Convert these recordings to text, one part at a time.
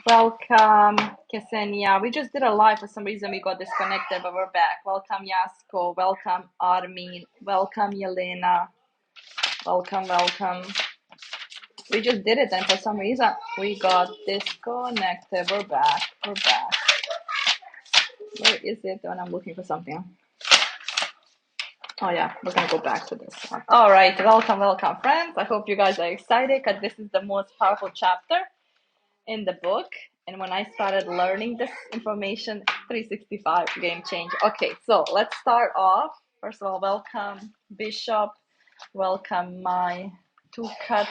Welcome, Ksenia. We just did a live. For some reason, we got disconnected, but we're back. Welcome, Yasko. Welcome, Armin. Welcome, Yelena. Welcome. We just did it, and for some reason, we got disconnected. We're back. Where is it? When I'm looking for something. Oh, yeah. We're going to go back to this one. All right. Welcome, friends. I hope you guys are excited because this is the most powerful chapter in the book. And when I started learning this information, 365 game changer. Okay, so let's start off. First of all, welcome Bishop, welcome my two cut,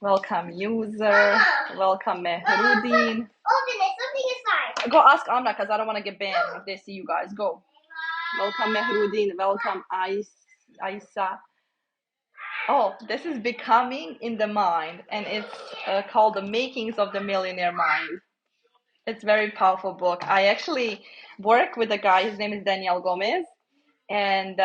welcome user, welcome Mehrudin. Go ask Amna because I don't want to get banned if they see you guys. Go. Welcome Mehrudin, welcome Aisa. Oh, this is Becoming in the Mind, and it's called The Makings of the Millionaire Mind. It's a very powerful book. I actually work with a guy, his name is Daniel Gomez, and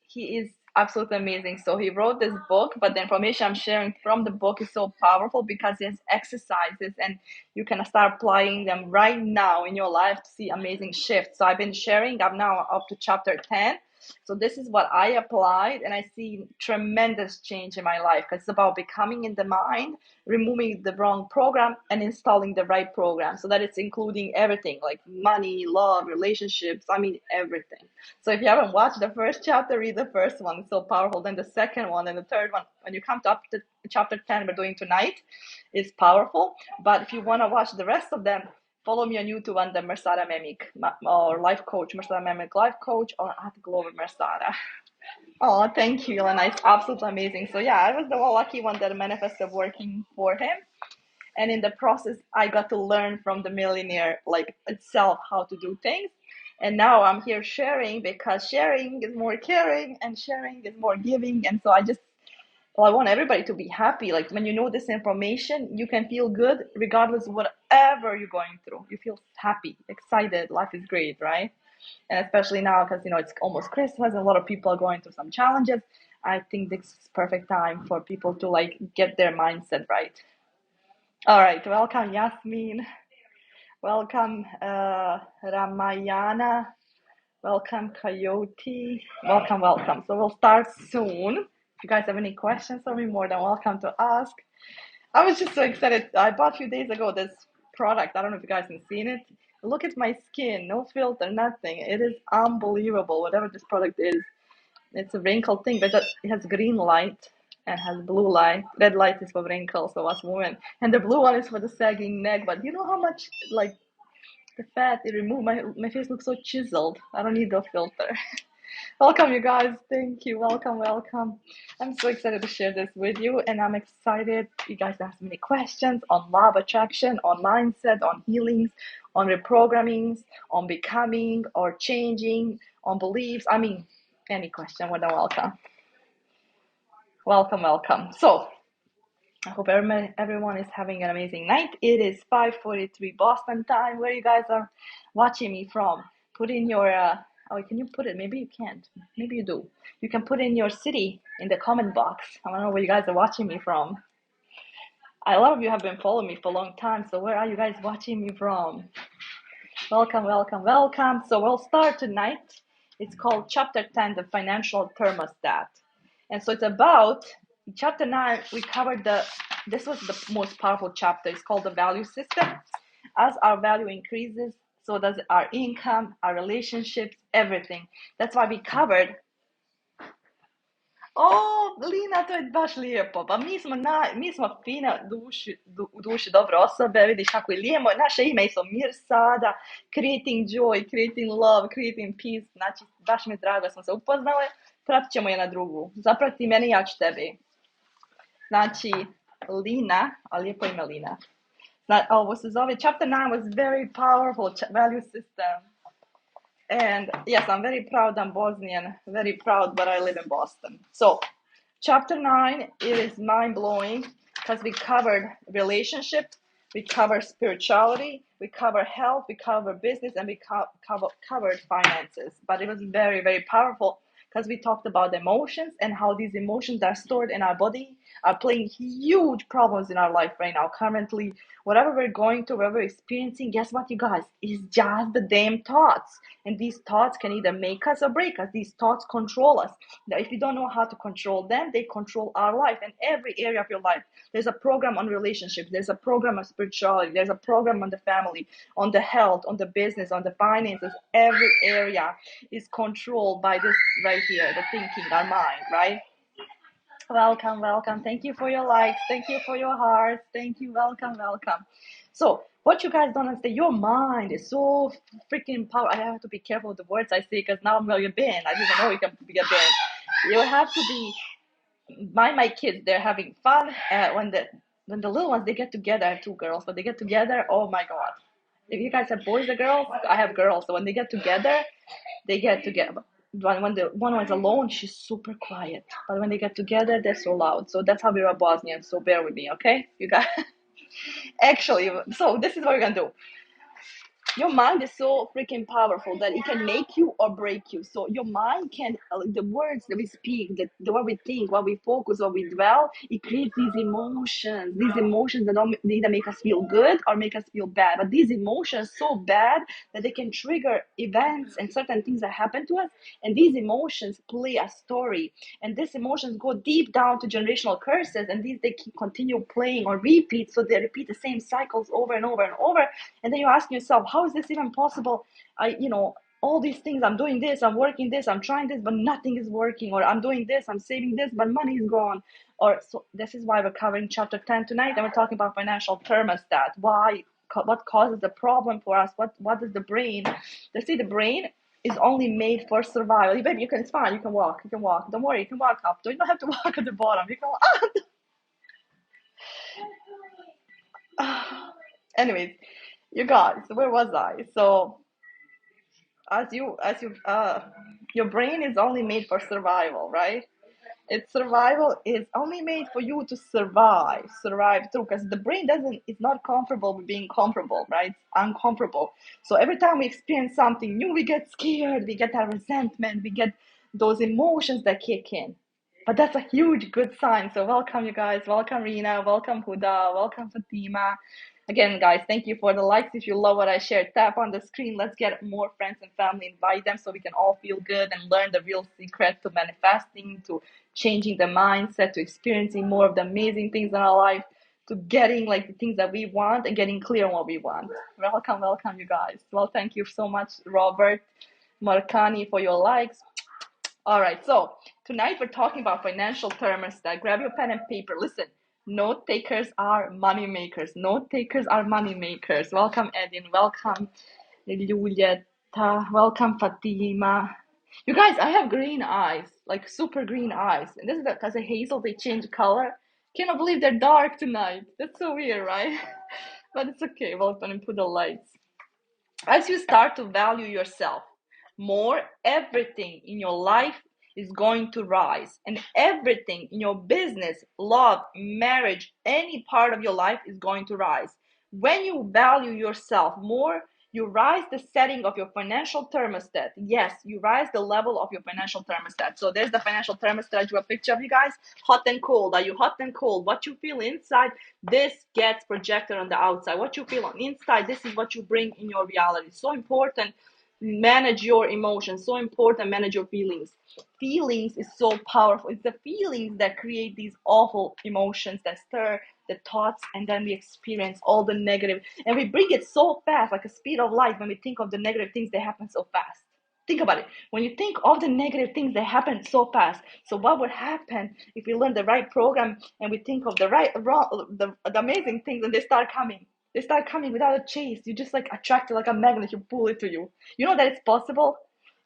he is absolutely amazing. So he wrote this book, but the information I'm sharing from the book is so powerful because it has exercises and you can start applying them right now in your life to see amazing shifts. So I've been sharing, I'm now up to chapter 10. So this is what I applied, and I see tremendous change in my life because it's about becoming in the mind, removing the wrong program and installing the right program. So that it's including everything like money, love, relationships, I mean, everything. So if you haven't watched the first chapter, read the first one. It's so powerful. Then the second one and the third one. When you come to up to chapter 10, we're doing tonight, is powerful. But if you want to watch the rest of them, follow me on YouTube under Mersada Memik or life coach, Mersada Memik life coach, or at Glover Mersada. Oh, thank you, Elena. It's absolutely amazing. So yeah, I was the lucky one that manifested working for him. And in the process, I got to learn from the millionaire like itself how to do things. And now I'm here sharing because sharing is more caring and sharing is more giving. And so I want everybody to be happy. Like when you know this information, you can feel good regardless of whatever you're going through. You feel happy, excited. Life is great, right? And especially now because it's almost Christmas and a lot of people are going through some challenges. I think this is perfect time for people to like get their mindset right. All right, welcome Yasmin. Welcome Ramayana. Welcome Coyote. Welcome. So we'll start soon. If you guys have any questions for me, more than welcome to ask. I was just so excited. I bought a few days ago this product. I don't know if you guys have seen it. Look at my skin, no filter, nothing. It is unbelievable, whatever this product is. It's a wrinkle thing, but it has green light and has blue light. Red light is for wrinkles, so us women. And the blue one is for the sagging neck. But you know how much, like, the fat it removed? My face looks so chiseled. I don't need no filter. Welcome, you guys. Thank you. Welcome. I'm so excited to share this with you, and I'm excited you guys ask me questions on law of attraction, on mindset, on healings, on reprogrammings, on becoming or changing, on beliefs. I mean, any question, more than welcome. Welcome. So, I hope everyone is having an amazing night. It is 5:43 Boston time. Where you guys are watching me from? Put in your can you put it? Maybe you can't. Maybe you do. You can put in your city in the comment box. I want to know where you guys are watching me from. A lot of you have been following me for a long time. So where are you guys watching me from? Welcome. So we'll start tonight. It's called Chapter 10, The Financial Thermostat. And so it's about, Chapter 9, we covered this was the most powerful chapter. It's called the value system. As our value increases, so does our income, our relationships, everything. That's why we covered. O, Lina, to je baš lijepo. Pa mi smo fina u duši dobre osobe, vidiš kako je lijepo. Naše ime su Mir Sada, Creating Joy, Creating Love, Creating Peace. Znači, baš mi je drago da smo se upoznale. Pratit ćemo jedna drugu. Zaprati mene, ja ću tebi. Znači, Lina, a lijepo ime Lina. Ovo se zove, Chapter 9 was very powerful value system. And yes, I'm very proud I'm Bosnian, very proud, but I live in Boston. So, chapter 9, it is mind-blowing because we covered relationships, we covered spirituality, we covered health, we covered business, and we covered finances. But it was very, very powerful because we talked about emotions and how these emotions are stored in our body, are playing huge problems in our life right now. Currently, whatever we're going through, whatever we're experiencing, guess what, you guys? It's just the damn thoughts. And these thoughts can either make us or break us. These thoughts control us. Now, if you don't know how to control them, they control our life and every area of your life. There's a program on relationships. There's a program on spirituality. There's a program on the family, on the health, on the business, on the finances. Every area is controlled by this right here, the thinking, our mind, right? Welcome, welcome. Thank you for your likes. Thank you for your hearts. Thank you. Welcome, welcome. So, what you guys don't understand, your mind is so freaking powerful. I have to be careful with the words I say because now I'm going to get banned. I didn't know you can get banned. You have to be. My kids, they're having fun. When the little ones, they get together. I have two girls, but they get together. Oh my god! If you guys have boys or girls, I have girls. So when they get together, they get together. When the one was alone, she's super quiet. But when they get together, they're so loud. So that's how we are Bosnians. So bear with me, okay? You guys. Actually, so this is what we're gonna do. Your mind is so freaking powerful that it can make you or break you. So your mind can, the words that we speak, what we think, what we focus, what we dwell, it creates these emotions that don't either make us feel good or make us feel bad. But these emotions so bad that they can trigger events and certain things that happen to us. And these emotions play a story. And these emotions go deep down to generational curses. And these, they continue playing or repeat. So they repeat the same cycles over and over and over. And then you ask yourself, how is this even possible? All these things, I'm doing this, I'm working this, I'm trying this, but nothing is working. Or I'm doing this, I'm saving this, but money is gone. Or so this is why we're covering chapter 10 tonight, and we're talking about financial thermostat. What causes the problem for us? What is the brain? They say the brain is only made for survival. Baby, it's fine, you can walk. Don't worry, you can walk up. You don't have to walk at the bottom. You can walk. Anyways, you guys, where was I? So your brain is only made for survival, right? Its survival is only made for you to survive through, because the brain it's not comfortable with being comfortable, right? It's uncomfortable. So every time we experience something new, we get scared, we get that resentment, we get those emotions that kick in. But that's a huge good sign. So welcome, you guys. Welcome, Rina. Welcome, Huda. Welcome, Fatima. Again, guys, thank you for the likes. If you love what I shared, tap on the screen. Let's get more friends and family, invite them so we can all feel good and learn the real secret to manifesting, to changing the mindset, to experiencing more of the amazing things in our life, to getting like the things that we want and getting clear on what we want. Welcome, welcome, you guys. Well, thank you so much, Robert Marcani, for your likes. All right, so tonight we're talking about financial thermostat. Grab your pen and paper. Listen, note takers are money makers. Note takers are money makers. Welcome, Edin. Welcome, Julieta. Welcome, Fatima. You guys, I have green eyes, like super green eyes. And this is because of Hazel, they change color. Cannot believe they're dark tonight. That's so weird, right? But it's okay. Well, I'm going to put the lights. As you start to value yourself more, everything in your life is going to rise, and everything in your business, love, marriage, any part of your life is going to rise. When you value yourself more, you rise the setting of your financial thermostat. Yes, you rise the level of your financial thermostat. So there's the financial thermostat. I drew a picture of you guys. Hot and cold. Are you hot and cold? What you feel inside, this gets projected on the outside. What you feel on inside, this is what you bring in your reality. So important. Manage your emotions. So important. Manage your feelings. Feelings is so powerful. It's the feelings that create these awful emotions that stir the thoughts, and then we experience all the negative, and we bring it so fast, like a speed of light. When we think of the negative things, they happen so fast. Think about it. When you think of the negative things, they happen so fast. So what would happen if we learn the right program and we think of the amazing things, and they start coming? They start coming without a chase. You just like attract it like a magnet. You pull it to you. You know that it's possible.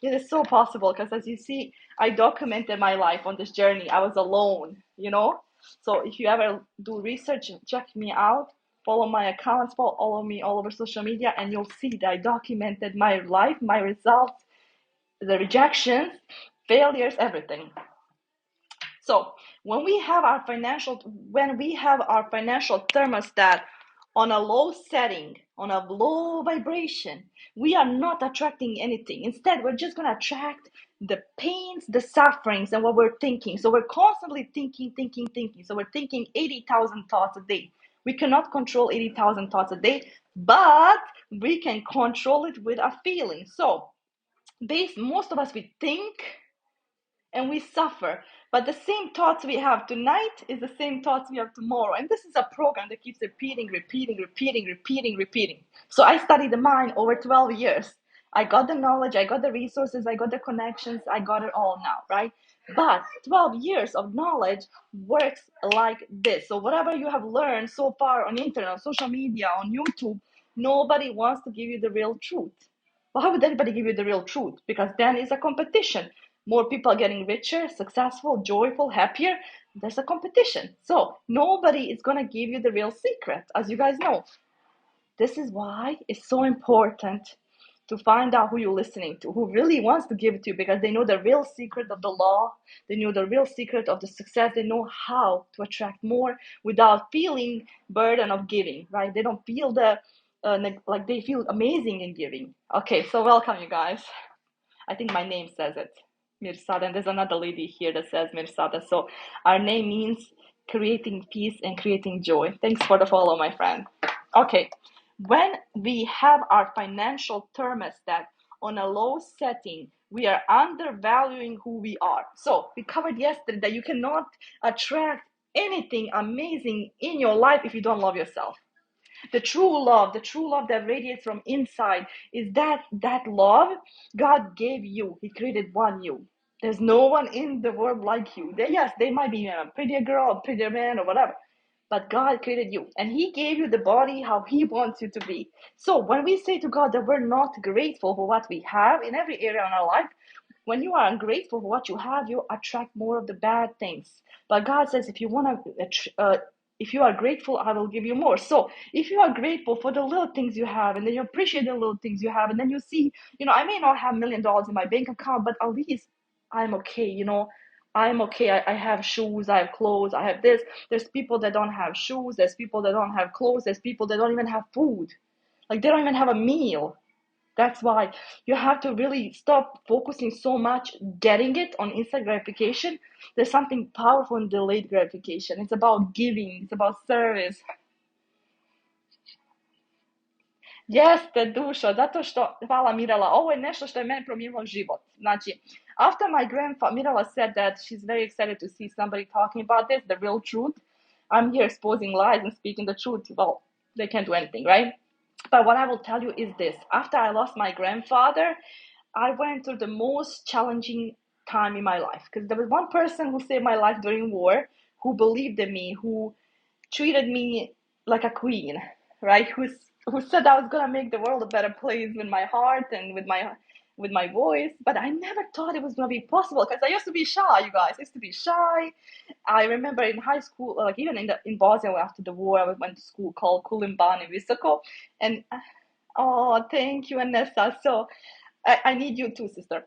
It is so possible, because as you see, I documented my life on this journey. I was alone, So if you ever do research, check me out, follow my accounts, follow me all over social media, and you'll see that I documented my life, my results, the rejections, failures, everything. So when we have our financial thermostat on a low setting, on a low vibration, we are not attracting anything. Instead, we're just going to attract the pains, the sufferings, and what we're thinking. So we're constantly thinking. So we're thinking 80,000 thoughts a day. We cannot control 80,000 thoughts a day, but we can control it with a feeling. So most of us, we think and we suffer. But the same thoughts we have tonight is the same thoughts we have tomorrow. And this is a program that keeps repeating. So I studied the mind over 12 years. I got the knowledge, I got the resources, I got the connections, I got it all now, right? But 12 years of knowledge works like this. So whatever you have learned so far on internet, on social media, on YouTube, nobody wants to give you the real truth. Why would anybody give you the real truth? Because then it's a competition. More people are getting richer, successful, joyful, happier. There's a competition. So nobody is going to give you the real secret, as you guys know. This is why it's so important to find out who you're listening to, who really wants to give it to you, because they know the real secret of the law. They know the real secret of the success. They know how to attract more without feeling burden of giving, right? They don't feel like they feel amazing in giving. Okay, so welcome, you guys. I think my name says it, Mirsada, and there's another lady here that says Mirsada. So our name means creating peace and creating joy. Thanks for the follow, my friend. Okay, when we have our financial thermostat on a low setting, we are undervaluing who we are. So we covered yesterday that you cannot attract anything amazing in your life if you don't love yourself. The true love that radiates from inside, is that love God gave you. He created one you. There's no one in the world like you. Yes, they might be a prettier girl, a prettier man, or whatever, but God created you, and He gave you the body how He wants you to be. So when we say to God that we're not grateful for what we have in every area of our life, when you are ungrateful for what you have, you attract more of the bad things. But God says, if you are grateful, I will give you more. So if you are grateful for the little things you have, and then you appreciate the little things you have, and then you see, I may not have $1 million in my bank account, but at least I'm okay. I'm okay. I have shoes, I have clothes, I have this. There's people that don't have shoes, there's people that don't have clothes, there's people that don't even have food. Like, they don't even have a meal. That's why you have to really stop focusing so much getting it on instant gratification. There's something powerful in delayed gratification. It's about giving, it's about service. Jeste, dušo, zato što, hvala Mirela, ovo je nešto što je meni promijenilo život. Znači, after my grandfather, Mirela said that she's very excited to see somebody talking about this, the real truth. I'm here exposing lies and speaking the truth. Well, they can't do anything, right? But what I will tell you is this. After I lost my grandfather, I went through the most challenging time in my life, because there was one person who saved my life during war, who believed in me, who treated me like a queen, right? Who said I was gonna make the world a better place with my heart and with my voice. But I never thought it was gonna be possible, because I used to be shy, you guys. I used to be shy. I remember in high school, like even in Bosnia after the war, I went to school called Kulimbani Visoko, and oh, thank you, Anessa. So I need you too, sister.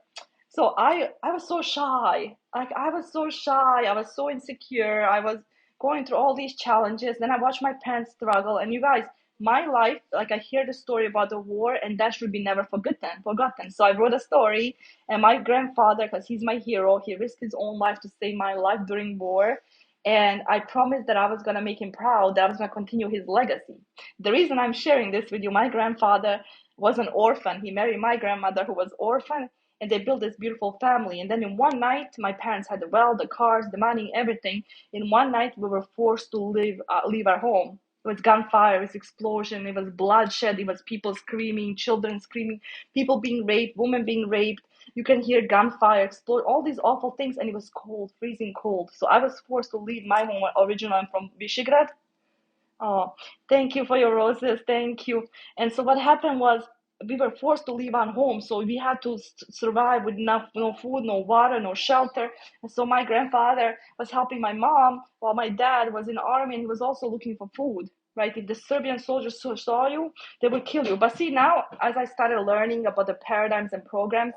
So I was so shy. Like, I was so shy. I was so insecure. I was going through all these challenges. Then I watched my parents struggle. And you guys, my life, like, I hear the story about the war, and that should be never forgotten. So I wrote a story, and my grandfather, because he's my hero, he risked his own life to save my life during war. And I promised that I was going to make him proud, that I was going to continue his legacy. The reason I'm sharing this with you, my grandfather was an orphan. He married my grandmother, who was orphan, and they built this beautiful family. And then in one night, my parents had the wealth, the cars, the money, everything. In one night, we were forced to leave our home. It was gunfire, it was explosion, it was bloodshed, it was people screaming, children screaming, people being raped, women being raped. You can hear gunfire, explode, all these awful things, and it was cold, freezing cold. So I was forced to leave my home. Originally, I'm from Visegrad. Oh, thank you for your roses. Thank you. And so what happened was, we were forced to leave our home. So we had to survive with no food, no water, no shelter. And so my grandfather was helping my mom while my dad was in the army, and he was also looking for food. Right? If the Serbian soldiers saw you, they would kill you. But see, now, as I started learning about the paradigms and programs,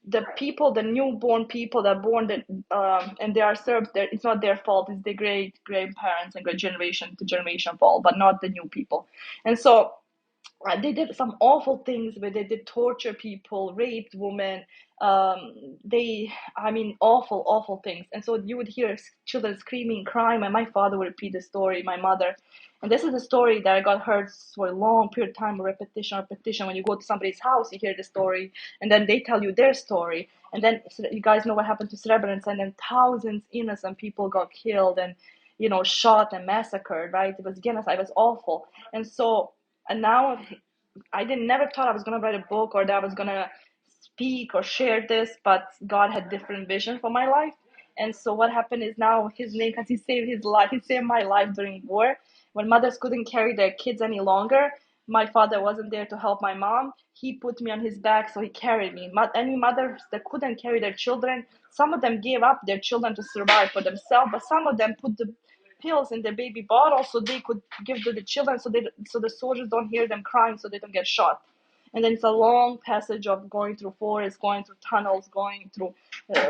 the people, the newborn people that are born and they are Serbs, it's not their fault. It's their great grandparents and great generation to generation fault, but not the new people. And so they did some awful things where they did torture people, raped women. I mean, awful, awful things. And so you would hear children screaming, crying, and my father would repeat the story, my mother. And this is the story that I got heard for a long period of time, repetition, repetition. When you go to somebody's house, you hear the story, and then they tell you their story. And then you guys know what happened to Srebrenica, and then thousands innocent people got killed and, shot and massacred, right? It was genocide, it was awful. And so, and now I didn't never thought I was gonna write a book or that I was gonna speak or share this, but God had different vision for my life. And so what happened is now his name, because he saved his life, he saved my life during war. When mothers couldn't carry their kids any longer, my father wasn't there to help my mom. He put me on his back, so he carried me. Any mothers that couldn't carry their children, some of them gave up their children to survive for themselves, but some of them put the pills in their baby bottle so they could give to the children, so the soldiers don't hear them crying, so they don't get shot. And then it's a long passage of going through forests, going through tunnels, going through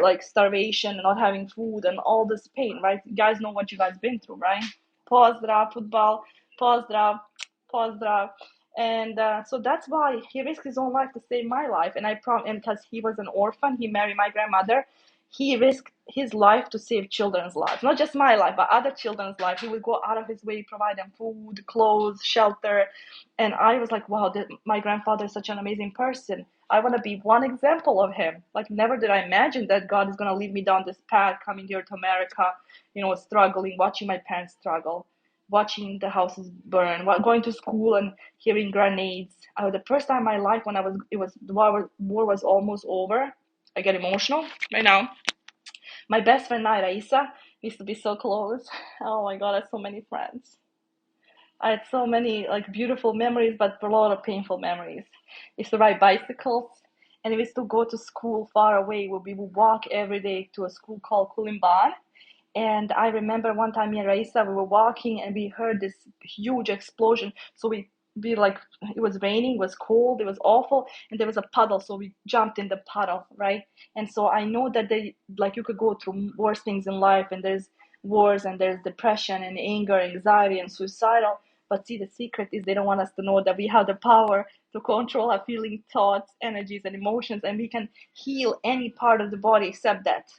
like starvation, not having food, and all this pain, right? You guys know what you guys been through, right? Pozdrav, football, pozdrav, pozdrav. And so that's why he risked his own life to save my life. And and because he was an orphan, he married my grandmother. He risked his life to save children's lives, not just my life, but other children's life. He would go out of his way, provide them food, clothes, shelter. And I was like, wow, my grandfather is such an amazing person. I want to be one example of him. Like, never did I imagine that God is going to lead me down this path, coming here to America, struggling, watching my parents struggle, watching the houses burn, going to school and hearing grenades. The first time in my life when the war was almost over. I get emotional right now. My best friend Raisa used to be so close. Oh my God, I had so many friends. I had so many like beautiful memories, but a lot of painful memories. We used to ride bicycles, and we used to go to school far away. We would walk every day to a school called Kulimban. And I remember one time me and Raisa, we were walking and we heard this huge explosion. So we like, it was raining, it was cold, it was awful, and there was a puddle. So we jumped in the puddle, right? And so I know that like you could go through worse things in life, and there's wars and there's depression and anger, anxiety and suicidal. But see, the secret is they don't want us to know that we have the power to control our feeling, thoughts, energies, and emotions, and we can heal any part of the body except that.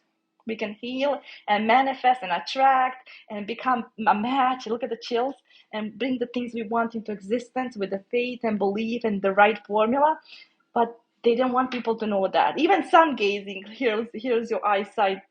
We can heal and manifest and attract and become a match. Look at the chills, and bring the things we want into existence with the faith and belief and the right formula. But they don't want people to know that. Even sun gazing, here's your eyesight,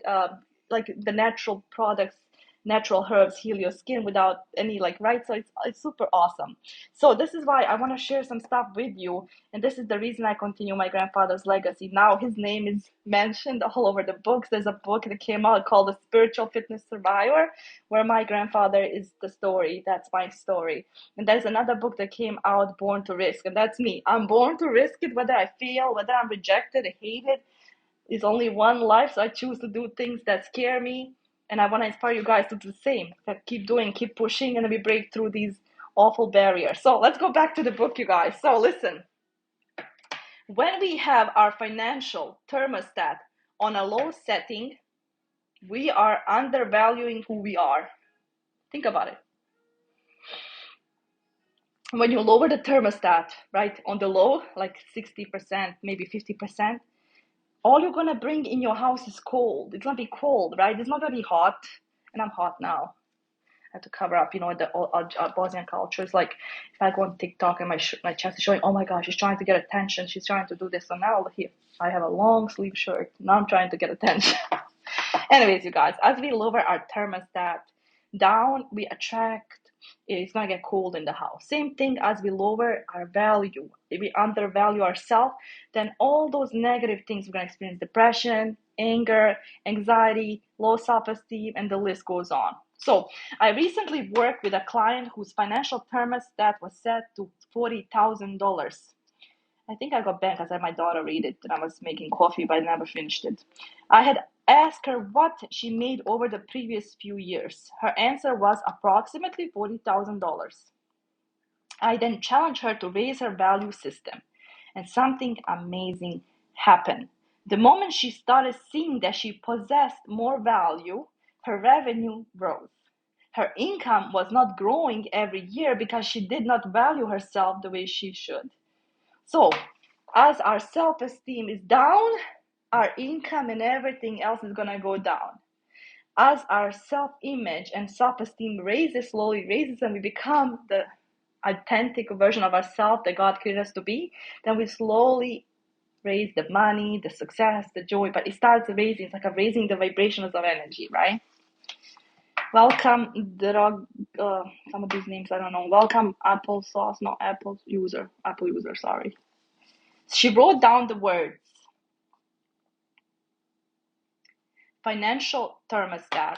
like the natural products, natural herbs heal your skin without any like, right? So it's super awesome. So this is why I want to share some stuff with you, and this is the reason I continue my grandfather's legacy. Now his name is mentioned all over the books. There's a book that came out called The Spiritual Fitness Survivor, where my grandfather is the story. That's my story. And there's another book that came out, Born to Risk, and that's me. I'm born to risk it, whether I fail, whether I'm rejected, hated. It's only one life, so I choose to do things that scare me. And I want to inspire you guys to do the same. That keep doing, keep pushing, and we break through these awful barriers. So let's go back to the book, you guys. So listen, when we have our financial thermostat on a low setting, we are undervaluing who we are. Think about it. When you lower the thermostat, right, on the low, like 60%, maybe 50%, all you're gonna bring in your house is cold. It's gonna be cold, right? It's not gonna be hot. And I'm hot now. I have to cover up, the Bosnian culture. It's like if I go on TikTok and my chest is showing, oh my gosh, she's trying to get attention. She's trying to do this. So now here, I have a long sleeve shirt. Now I'm trying to get attention. Anyways, you guys, as we lower our thermostat down, we attract, it's going to get cold in the house. Same thing as we lower our value. If we undervalue ourselves, then all those negative things we're going to experience: depression, anger, anxiety, low self-esteem, and the list goes on. So I recently worked with a client whose financial thermostat was set to $40,000. I think I got banned because I had my daughter read it and I was making coffee, but I never finished it. I had asked her what she made over the previous few years. Her answer was approximately $40,000. I then challenged her to raise her value system, and something amazing happened. The moment she started seeing that she possessed more value, her revenue rose. her income was not growing every year because she did not value herself the way she should. So as our self-esteem is down, our income and everything else is going to go down. As our self-image and self-esteem slowly raises, and we become the authentic version of ourselves that God created us to be, then we slowly raise the money, the success, the joy, but it starts raising. It's like raising the vibrations of energy, right? Welcome, some of these names I don't know. Welcome, Apple user, sorry. She wrote down the words financial thermostat.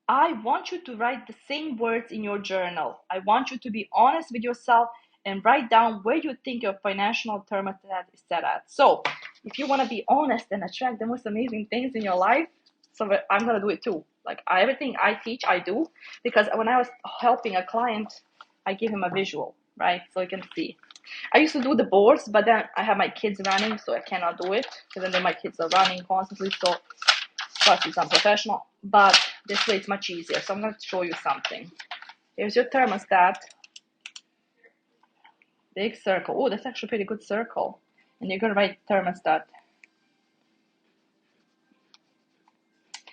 I want you to write the same words in your journal. I want you to be honest with yourself and write down where you think your financial thermostat is set at. So if you want to be honest and attract the most amazing things in your life, so I'm going to do it too. Like everything I teach, I do. Because when I was helping a client, I give him a visual, right? So you can see. I used to do the boards, but then I have my kids running, so I cannot do it. Because then my kids are running constantly, so plus it's unprofessional. But this way it's much easier. So I'm going to show you something. Here's your thermostat. Big circle. Oh, that's actually a pretty good circle. And you're going to write thermostat.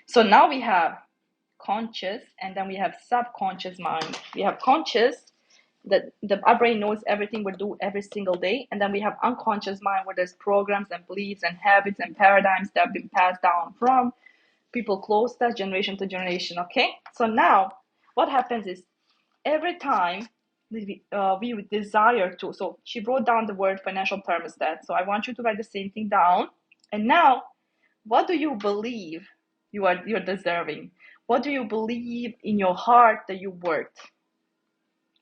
So now we have conscious, and then we have subconscious mind. We have conscious, that our brain knows everything we do every single day. And then we have unconscious mind, where there's programs and beliefs and habits and paradigms that have been passed down from people close to us, generation to generation, okay? So now what happens is every time we desire to, so she wrote down the word financial thermostat. So I want you to write the same thing down. And now, what do you believe you're deserving? What do you believe in your heart that you worth?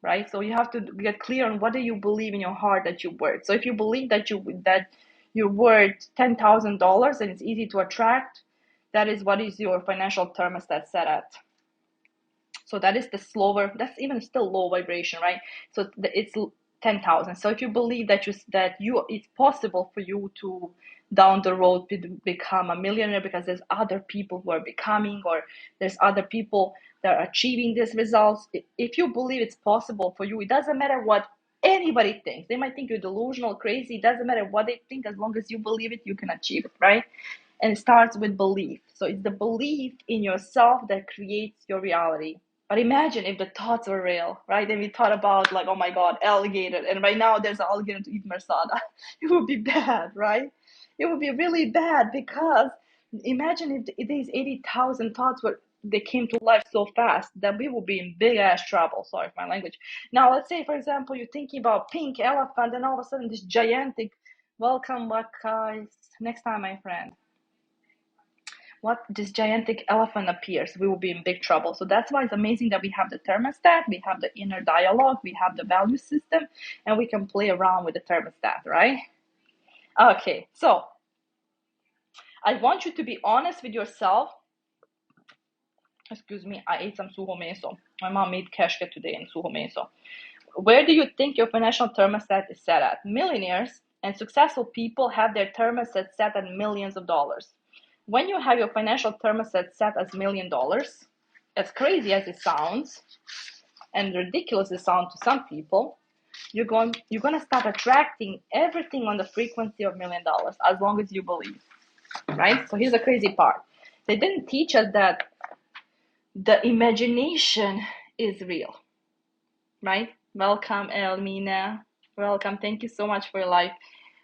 Right? So you have to get clear on what do you believe in your heart that you worth. So if you believe that you're worth $10,000 and it's easy to attract, that is what is your financial thermostat set at. So that is the slower, that's even still low vibration, right? So it's 10,000. So if you believe that it's possible for you to down the road become a millionaire because there's other people who are becoming, or there's other people that are achieving these results. If you believe it's possible for you, it doesn't matter what anybody thinks. They might think you're delusional, crazy. It doesn't matter what they think. As long as you believe it, you can achieve it, right? And it starts with belief. So it's the belief in yourself that creates your reality. But imagine if the thoughts were real, right? And we thought about like, oh my God, alligator. And right now there's an alligator to eat Marsada. It would be bad, right? It would be really bad, because imagine if these 80,000 thoughts they came to life so fast, that we would be in big ass trouble. Sorry for my language. Now, let's say, for example, you're thinking about pink elephant, and all of a sudden this gigantic, welcome back, guys. Next time, my friend. What this gigantic elephant appears, we will be in big trouble. So that's why it's amazing that we have the thermostat, we have the inner dialogue, we have the value system, and we can play around with the thermostat, right? Okay, so I want you to be honest with yourself. Excuse me, I ate some suho meso. My mom made keshke today in suho meso. Where do you think your financial thermostat is set at? Millionaires and successful people have their thermostat set at millions of dollars. When you have your financial thermostat set as $1 million, as crazy as it sounds, and ridiculous it sounds to some people, you're going to start attracting everything on the frequency of $1 million, as long as you believe, right? So here's the crazy part. They didn't teach us that the imagination is real, right? Welcome, Elmina. Welcome. Thank you so much for your life.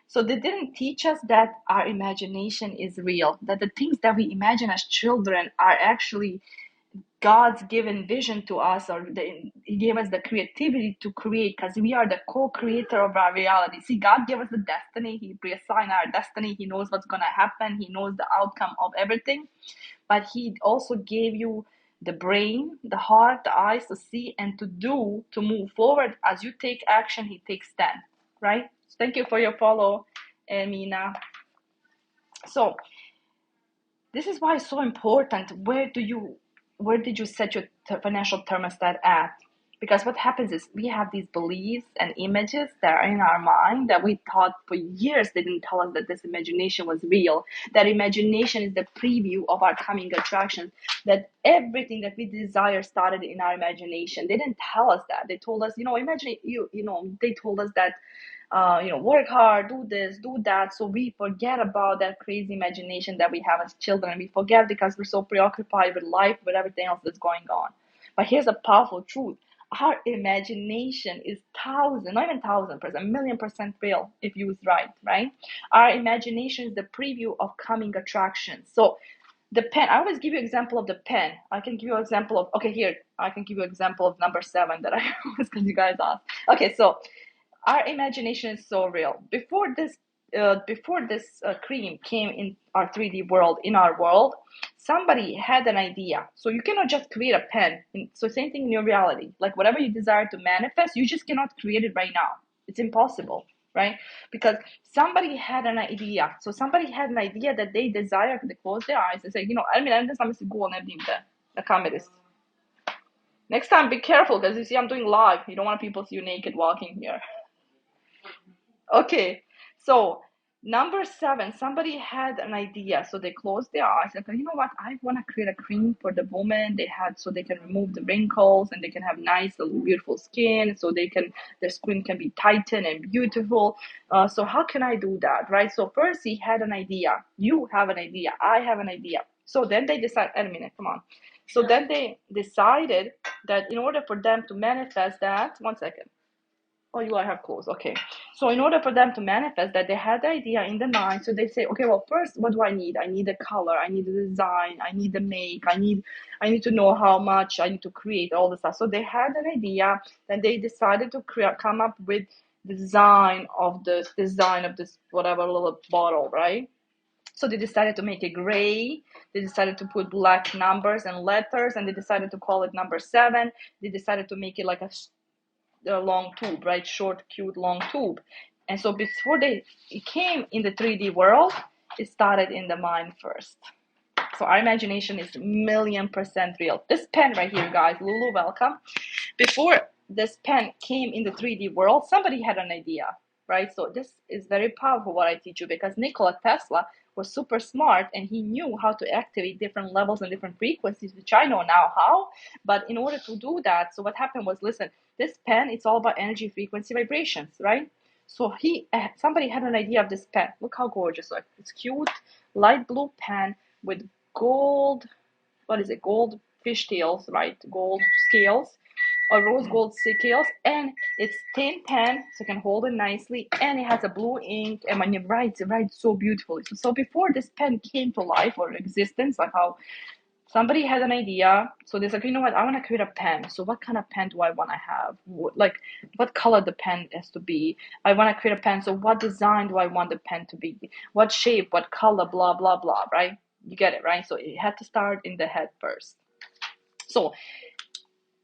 So they didn't teach us that our imagination is real, that the things that we imagine as children are actually God's given vision to us, or He gave us the creativity to create, because we are the co-creator of our reality. See, God gave us the destiny. He preassigned our destiny. He knows what's going to happen. He knows the outcome of everything. But He also gave you the brain, the heart, the eyes to see and to move forward. As you take action, He takes 10, right? Thank you for your follow, Mina. So this is why it's so important. Where did you set your financial thermostat at? Because what happens is we have these beliefs and images that are in our mind that we thought for years they didn't tell us that this imagination was real. That imagination is the preview of our coming attractions. That everything that we desire started in our imagination. They didn't tell us that. They told us, imagine they told us that work hard, do this, do that. So we forget about that crazy imagination that we have as children. We forget because we're so preoccupied with life, with everything else that's going on. But here's a powerful truth. Our imagination is not even 1,000%, 1,000,000% real if used right? Our imagination is the preview of coming attractions. So the pen, I always give you example of the pen. I can give you example of, okay, here, I can give you example of number 7 that I always, because you guys asked. Okay, so our imagination is so real. Before this cream came in our 3D world, in our world, somebody had an idea. So you cannot just create a pen. So same thing in your reality. Like whatever you desire to manifest, you just cannot create it right now. It's impossible, right? Because somebody had an idea. So somebody had an idea that they desire. They close their eyes and say, I'm just going to go on the cameras. Next time, be careful because you see I'm doing live. You don't want people to see you naked walking here. Okay, so number 7, somebody had an idea, so they closed their eyes and thought, you know what, I want to create a cream for the woman so they can remove the wrinkles and they can have nice, beautiful skin, so their skin can be tightened and beautiful. So how can I do that, right? So first he had an idea, you have an idea, I have an idea. So then they decided, a minute, come on. So then they decided that in order for them to manifest that, 1 second. Oh, you have clothes. Okay. So in order for them to manifest that, they had the idea in the mind. So they say, okay, well, first, what do I need? I need the color. I need the design. I need the make. I need to know how much I need to create all the stuff. So they had an idea, and they decided to come up with the design of this whatever little bottle, right? So they decided to make it gray. They decided to put black numbers and letters, and they decided to call it number 7. They decided to make it like a long tube, right? Short, cute, long tube. And so before it came in the 3D world, it started in the mind first. So our imagination is 1,000,000% real. This pen right here, guys, Lulu, welcome. Before this pen came in the 3D world, somebody had an idea, right? So this is very powerful what I teach you, because Nikola Tesla was super smart and he knew how to activate different levels and different frequencies, which I know now how. But in order to do that, so what happened was, listen, this pen, it's all about energy, frequency, vibrations, right? So somebody had an idea of this pen. Look how gorgeous. Like, it's cute, light blue pen with gold, gold fishtails, right? Gold scales, or rose gold scales, and it's tin pen, so you can hold it nicely, and it has a blue ink, and when you write, it writes so beautifully. So before this pen came to life or existence, like how somebody had an idea, so they said, you know what, I want to create a pen. So what kind of pen do I want to have? Like, what color the pen has to be? I want to create a pen, so what design do I want the pen to be? What shape, what color, blah, blah, blah, right? You get it, right? So it had to start in the head first. So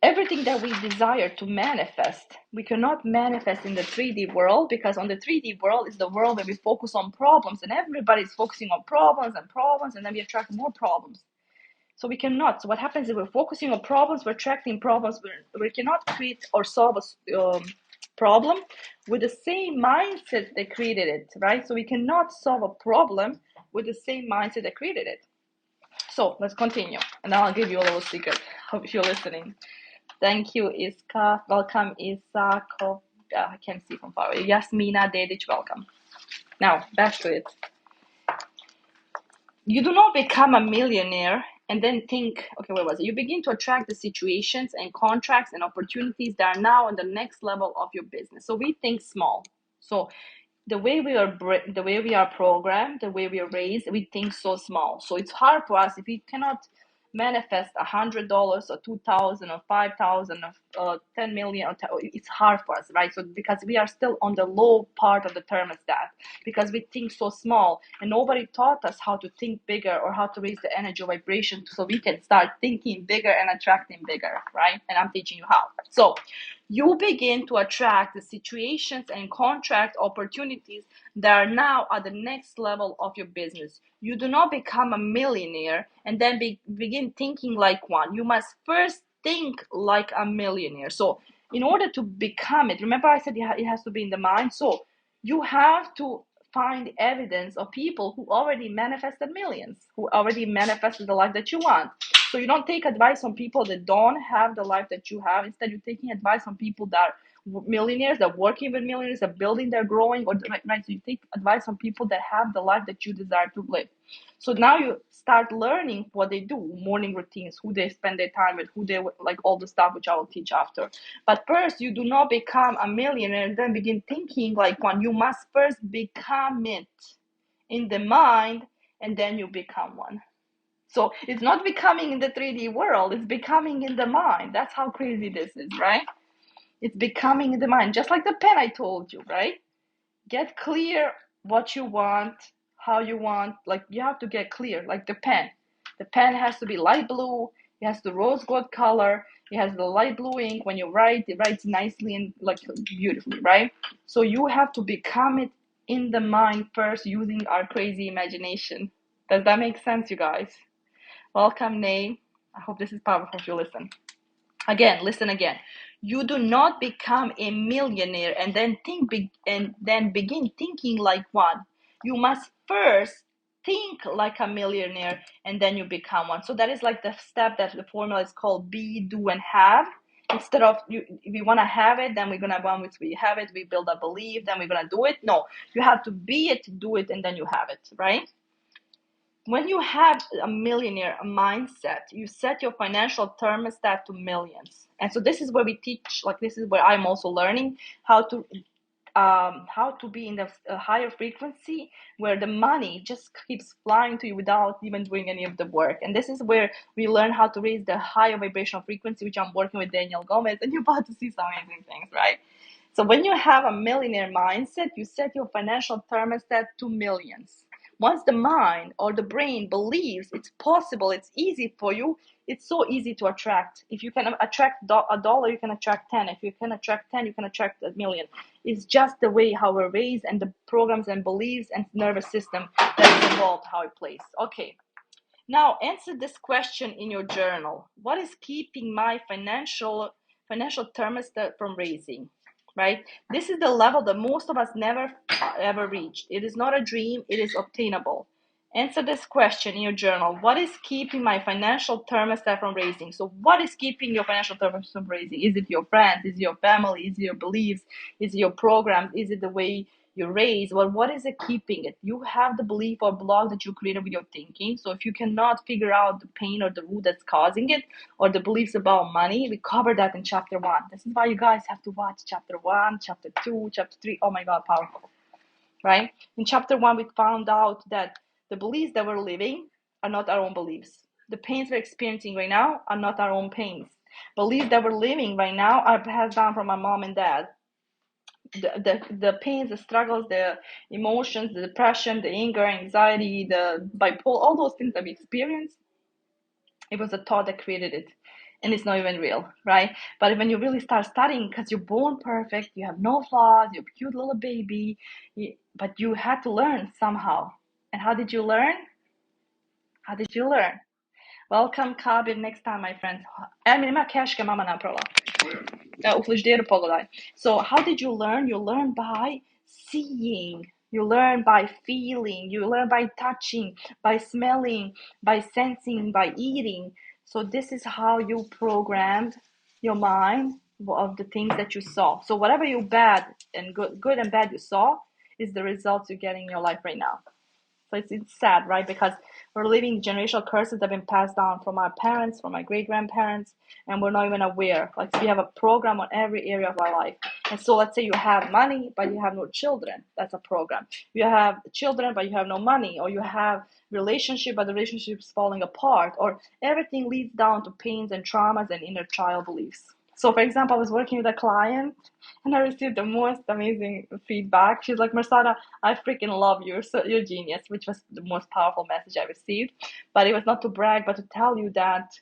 everything that we desire to manifest, we cannot manifest in the 3D world, because on the 3D world is the world where we focus on problems, and everybody's focusing on problems, and then we attract more problems. So we cannot. So what happens is we're focusing on problems, we're attracting problems. We cannot create or solve a problem with the same mindset that created it, right? So we cannot solve a problem with the same mindset that created it. So let's continue, and now I'll give you a little secret. Hope you're listening. Thank you, Iska. Welcome, Isako. I can't see from far away. Yasmina Dedic, welcome. Now, back to it. You do not become a millionaire and then think, okay, where was it? You begin to attract the situations and contracts and opportunities that are now on the next level of your business. So we think small. So the way we are programmed, the way we are raised, we think so small. So it's hard for us if we cannot manifest $100 or 2,000 or 5,000 or 10 million. It's hard for us, right? So because we are still on the low part of the thermostat, because we think so small, and nobody taught us how to think bigger or how to raise the energy vibration so we can start thinking bigger and attracting bigger, right? And I'm teaching you how. So you begin to attract the situations and contract opportunities that are now at the next level of your business. You do not become a millionaire and then begin thinking like one. You must first think like a millionaire. So in order to become it, remember I said it has to be in the mind. So you have to find evidence of people who already manifested millions, who already manifested the life that you want. So you don't take advice from people that don't have the life that you have. Instead, you're taking advice from people that are millionaires, that are working with millionaires, that are building, they're growing, or right. So you take advice from people that have the life that you desire to live. So now you start learning what they do, morning routines, who they spend their time with, who they like, all the stuff which I will teach after. But first, you do not become a millionaire and then begin thinking like one. You must first become it in the mind, and then you become one. So it's not becoming in the 3D world, it's becoming in the mind. That's how crazy this is, right? It's becoming in the mind, just like the pen I told you, right? Get clear what you want, how you want. Like, you have to get clear, like the pen. The pen has to be light blue, it has the rose gold color, it has the light blue ink. When you write, it writes nicely and like beautifully, right? So you have to become it in the mind first, using our crazy imagination. Does that make sense, you guys? Welcome, Nay. I hope this is powerful if you listen. Again, listen again. You do not become a millionaire and then begin thinking like one. You must first think like a millionaire and then you become one. So that is like the step, that the formula is called be, do, and have. Instead of if we want to have it, then we're gonna once we have it, we build a belief, then we're gonna do it. No, you have to be it, do it, and then you have it, right? When you have a millionaire mindset, you set your financial thermostat to millions. And so this is where we teach, like this is where I'm also learning how to be in the higher frequency, where the money just keeps flying to you without even doing any of the work. And this is where we learn how to raise the higher vibrational frequency, which I'm working with Daniel Gomez, and you're about to see some amazing things, right? So when you have a millionaire mindset, you set your financial thermostat to millions. Once the mind or the brain believes it's possible, it's easy for you, it's so easy to attract. If you can attract a dollar, you can attract 10. If you can attract 10, you can attract a million. It's just the way how we're raised and the programs and beliefs and nervous system that is involved, how it plays. Okay. Now answer this question in your journal. What is keeping my financial thermostat from raising? Right? This is the level that most of us never ever reached. It is not a dream, it is obtainable. Answer this question in your journal. What is keeping my financial thermostat from raising? So what is keeping your financial thermostat from raising? Is it your friends? Is it your family? Is it your beliefs? Is it your programs? Is it the way you raise? Well, what is it keeping it? You have the belief or block that you created with your thinking. So if you cannot figure out the pain or the root that's causing it, or the beliefs about money, we covered that in chapter 1. This is why you guys have to watch chapter 1, chapter 2, chapter 3. Oh my God, powerful, right? In chapter 1, we found out that the beliefs that we're living are not our own beliefs. The pains we're experiencing right now are not our own pains. Beliefs that we're living right now are passed down from our mom and dad. The pains, the struggles, the emotions, the depression, the anger, anxiety, the bipolar, all those things that we experience, it was a thought that created it. And it's not even real, right? But when you really start studying, because you're born perfect, you have no flaws, you're a cute little baby, but you had to learn somehow. And how did you learn? How did you learn? Welcome, Kabir, next time, my friend. Ima keške, mama napravila. U frižideru pogledaj. So how did you learn? You learn by seeing. You learn by feeling. You learn by touching, by smelling, by sensing, by eating. So this is how you programmed your mind of the things that you saw. So whatever you bad and good and bad you saw is the results you're getting in your life right now. So it's sad, right? Because we're living generational curses that have been passed down from our parents, from our great-grandparents, and we're not even aware. Like, we have a program on every area of our life. And so let's say you have money, but you have no children. That's a program. You have children, but you have no money. Or you have relationship, but the relationship is falling apart. Or everything leads down to pains and traumas and inner child beliefs. So, for example, I was working with a client, and I received the most amazing feedback. She's like, Marsada, I freaking love you. So you're a genius, which was the most powerful message I received. But it was not to brag, but to tell you that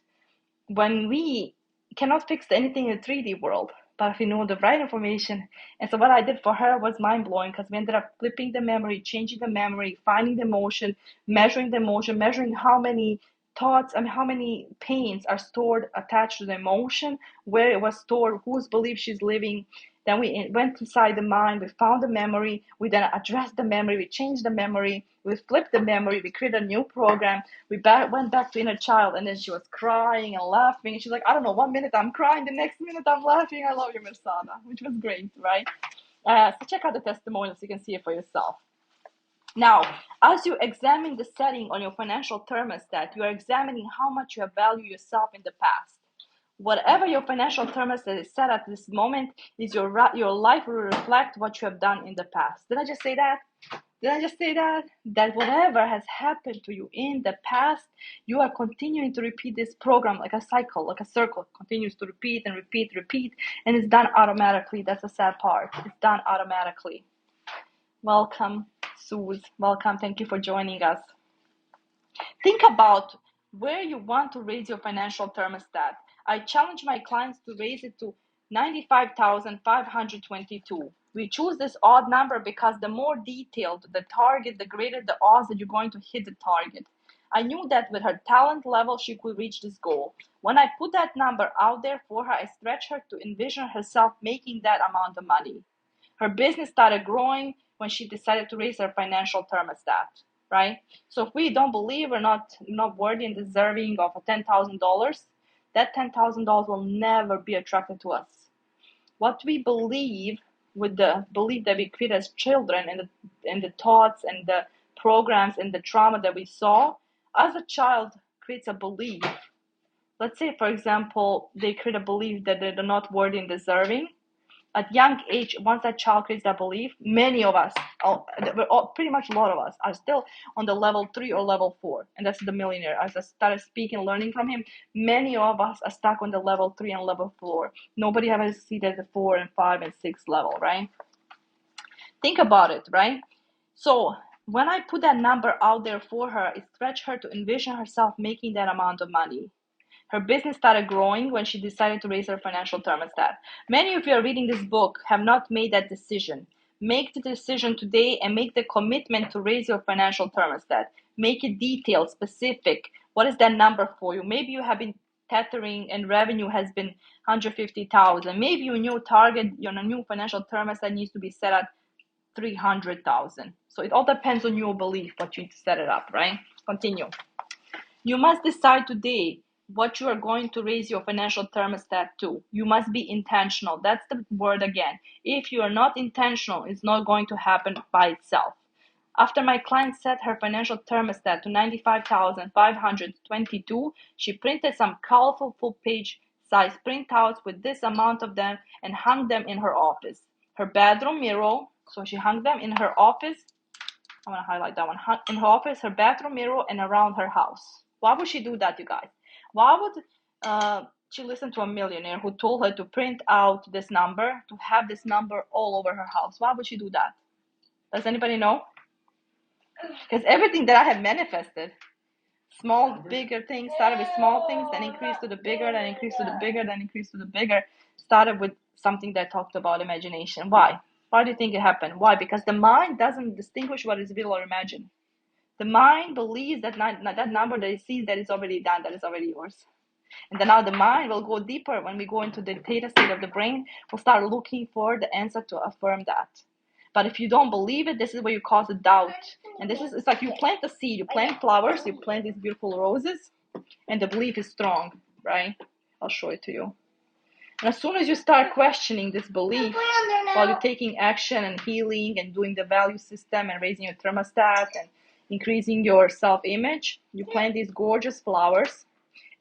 when we cannot fix anything in the 3D world, but if we know the right information. And so what I did for her was mind-blowing, because we ended up flipping the memory, changing the memory, finding the emotion, measuring how many thoughts, how many pains are stored attached to the emotion, where it was stored, whose belief she's living. Then we went inside the mind, we found the memory, we then addressed the memory, we changed the memory, we flipped the memory, we created a new program, we went back to inner child, and then she was crying and laughing. And she's like, I don't know, 1 minute I'm crying, the next minute I'm laughing. I love you, Mersana, which was great, right? So check out the testimonials, you can see it for yourself. Now, as you examine the setting on your financial thermostat, you are examining how much you have valued yourself in the past. Whatever your financial thermostat is set at this moment, is your life will reflect what you have done in the past. Did I just say that? That whatever has happened to you in the past, you are continuing to repeat this program like a cycle, like a circle, continues to repeat and repeat, and it's done automatically. That's the sad part. It's done automatically. Welcome, Suze. Welcome. Thank you for joining us. Think about where you want to raise your financial thermostat. I challenge my clients to raise it to 95,522. We choose this odd number because the more detailed the target, the greater the odds that you're going to hit the target. I knew that with her talent level, she could reach this goal. When I put that number out there for her, I stretched her to envision herself making that amount of money. Her business started growing when she decided to raise her financial thermostat, right? So if we don't believe we're not worthy and deserving of $10,000, that $10,000 will never be attracted to us. What we believe, with the belief that we create as children, and the thoughts and the programs and the trauma that we saw, as a child creates a belief. Let's say, for example, they create a belief that they're not worthy and deserving. At young age, once that child creates that belief, many of us, pretty much a lot of us, are still on the level 3 or level 4. And that's the millionaire. As I started speaking and learning from him, many of us are stuck on the level 3 and level 4. Nobody ever succeeded at the 4 and 5 and 6 level, right? Think about it, right? So when I put that number out there for her, it stretched her to envision herself making that amount of money. Her business started growing when she decided to raise her financial thermostat. Many of you are reading this book have not made that decision. Make the decision today and make the commitment to raise your financial thermostat. Make it detailed, specific. What is that number for you? Maybe you have been tethering and revenue has been 150,000. Maybe your new target, your new financial thermostat needs to be set at 300,000. So it all depends on your belief, what you set it up, right? Continue. You must decide today what you are going to raise your financial thermostat to. You must be intentional. That's the word again. If you are not intentional, it's not going to happen by itself. After my client set her financial thermostat to 95,522, she printed some colorful full-page size printouts with this amount of them and hung them in her office. Her bedroom mirror, so she hung them in her office. I want to highlight that one. In her office, her bathroom mirror, and around her house. Why would she do that, you guys? Why would she listen to a millionaire who told her to print out this number, to have this number all over her house? Why would she do that? Does anybody know? Because everything that I have manifested, small, bigger things, started with small things, then increased to the bigger, then increased to the bigger, then increased to the bigger, started with something that talked about imagination. Why? Why do you think it happened? Why? Because the mind doesn't distinguish what is real or imagined. The mind believes that that number that it sees that is already done, that is already yours. And then now the mind will go deeper. When we go into the theta state of the brain, we'll start looking for the answer to affirm that. But if you don't believe it, this is where you cause a doubt. And it's like you plant a seed, you plant flowers, you plant these beautiful roses, and the belief is strong, right? I'll show it to you. And as soon as you start questioning this belief, while you're taking action and healing and doing the value system and raising your thermostat and increasing your self-image, you plant these gorgeous flowers,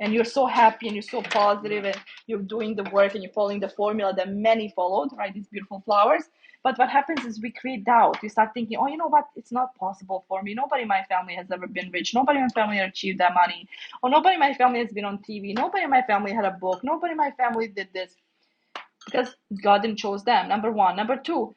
and you're so happy and you're so positive and you're doing the work and you're following the formula that many followed, right? These beautiful flowers. But what happens is we create doubt. You start thinking, oh, you know what? It's not possible for me. Nobody in my family has ever been rich. Nobody in my family has achieved that money. Or nobody in my family has been on TV. Nobody in my family had a book. Nobody in my family did this. Because God didn't choose them, number one. Number two,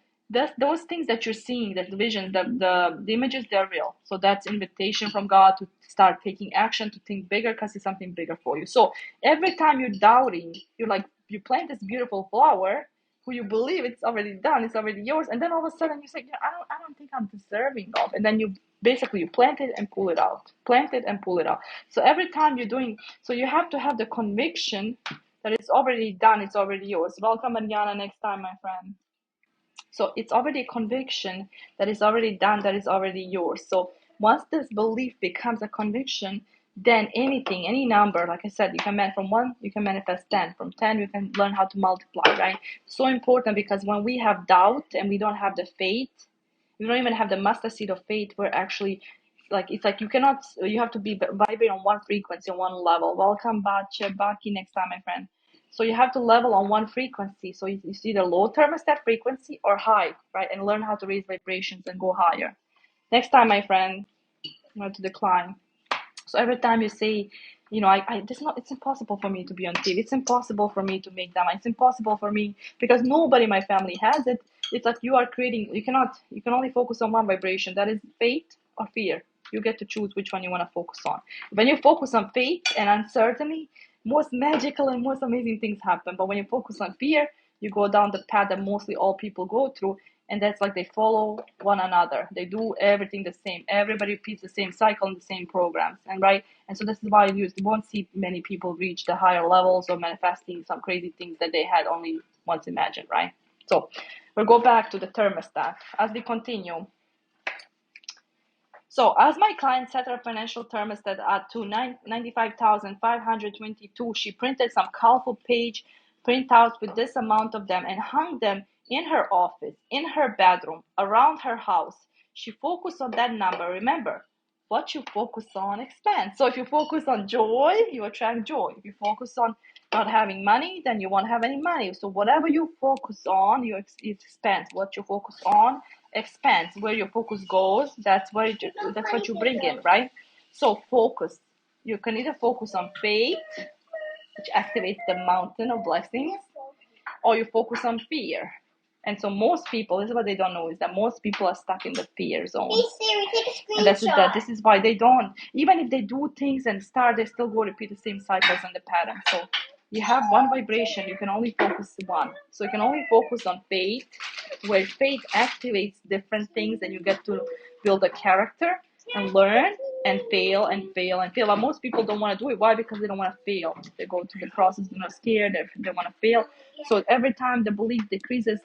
those things that you're seeing, that visions, the images, they're real. So that's invitation from God to start taking action, to think bigger, because it's something bigger for you. So every time you're doubting, you're like, you plant this beautiful flower, who you believe it's already done, it's already yours, and then all of a sudden you say, yeah, I don't think I'm deserving of, and then you basically you plant it and pull it out, plant it and pull it out. So every time you're doing, so you have to have the conviction that it's already done, it's already yours. Welcome, Mariana, next time, my friend. So it's already a conviction that is already done, that is already yours. So once this belief becomes a conviction, then anything, any number, like I said, you can from 1, you can manifest 10. From 10, you can learn how to multiply, right? So important, because when we have doubt and we don't have the faith, we don't even have the mustard seed of faith, we're actually like, it's like you cannot, you have to be vibrate on one frequency, on one level. Welcome, Baki, next time, my friend. So you have to level on one frequency. So it's either low thermostat frequency or high, right? And learn how to raise vibrations and go higher. Next time, my friend, I'm going to decline. So every time you say, you know, it's impossible for me to be on TV. It's impossible for me to make that. It's impossible for me because nobody in my family has it. It's like you are creating, you can only focus on one vibration. That is faith or fear. You get to choose which one you want to focus on. When you focus on faith and uncertainty, most magical and most amazing things happen. But when you focus on fear, you go down the path that mostly all people go through, and that's like they follow one another. They do everything the same. Everybody repeats the same cycle and the same programs, and right. And so this is why you won't see many people reach the higher levels or manifesting some crazy things that they had only once imagined, right? So we'll go back to the thermostat as we continue. So as my client set her financial thermostat at 95,522, she printed some colorful page printouts with this amount of them and hung them in her office, in her bedroom, around her house. She focused on that number. Remember, what you focus on expands. So if you focus on joy, you attract joy. If you focus on not having money, then you won't have any money. So whatever you focus on, it expands. What you focus on expands. Where your focus goes, that's what you bring in, right? So focus. You can either focus on faith, which activates the mountain of blessings, or you focus on fear. And so most people, this is what they don't know, is that most people are stuck in the fear zone. And this is why they don't, even if they do things and start, they still go repeat the same cycles and the pattern. So you have one vibration, you can only focus one. So you can only focus on faith, where faith activates different things and you get to build a character and learn and fail and fail and fail. But most people don't want to do it. Why? Because they don't want to fail. They go through the process, they're not scared, they want to fail. So every time the belief decreases,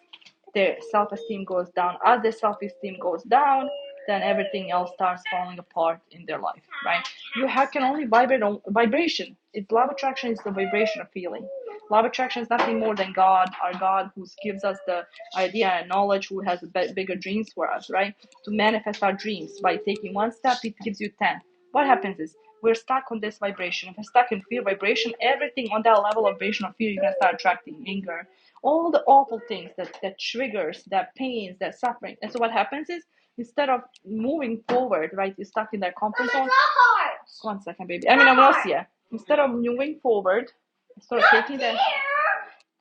their self-esteem goes down. As their self-esteem goes down, then everything else starts falling apart in their life, right? You can only vibrate on vibration. It's law of attraction is the vibration of feeling. Law of attraction is nothing more than God, our God, who gives us the idea and knowledge, who has bigger dreams for us, right? To manifest our dreams. By taking one step, it gives you 10. What happens is, we're stuck on this vibration. If we're stuck in fear vibration, everything on that level of vibration of fear, you're going to start attracting anger, all the awful things that triggers, that pains, that suffering. And so what happens is, instead of moving forward, right, you're stuck in that comfort zone. 1 second, baby. I mean, I'm lost here. Instead of moving forward, instead of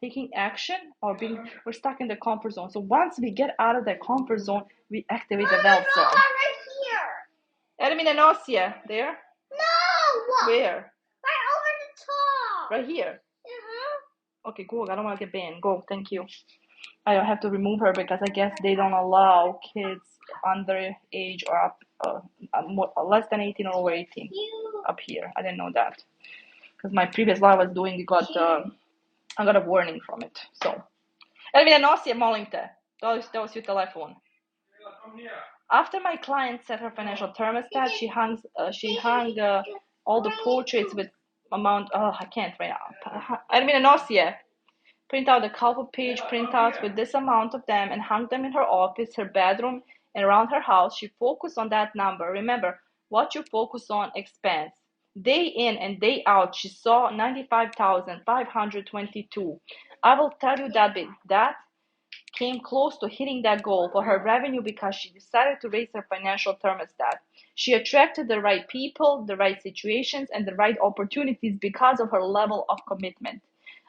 taking action or we're stuck in the comfort zone. So once we get out of that comfort zone, we activate the wealth zone. Right here. Ermina Nosia, there? No. Where? Right over the top. Right here. Okay, go. I don't want to get banned. Go. Thank you. I have to remove her because I guess they don't allow kids under age or up, less than 18 or over 18 up here. I didn't know that because my previous live I was doing, I got a warning from it. So, Elvina, não se molim te. Dá o seu telefone. After my client set her financial thermostat, she hung all the portraits with amount. Oh, I can't right now. Elvina, não se. Print out the colorful page printouts with this amount of them and hung them in her office, her bedroom, and around her house. She focused on that number. Remember, what you focus on expands. Day in and day out, she saw 95,522. I will tell you that that came close to hitting that goal for her revenue because she decided to raise her financial thermostat. She attracted the right people, the right situations, and the right opportunities because of her level of commitment.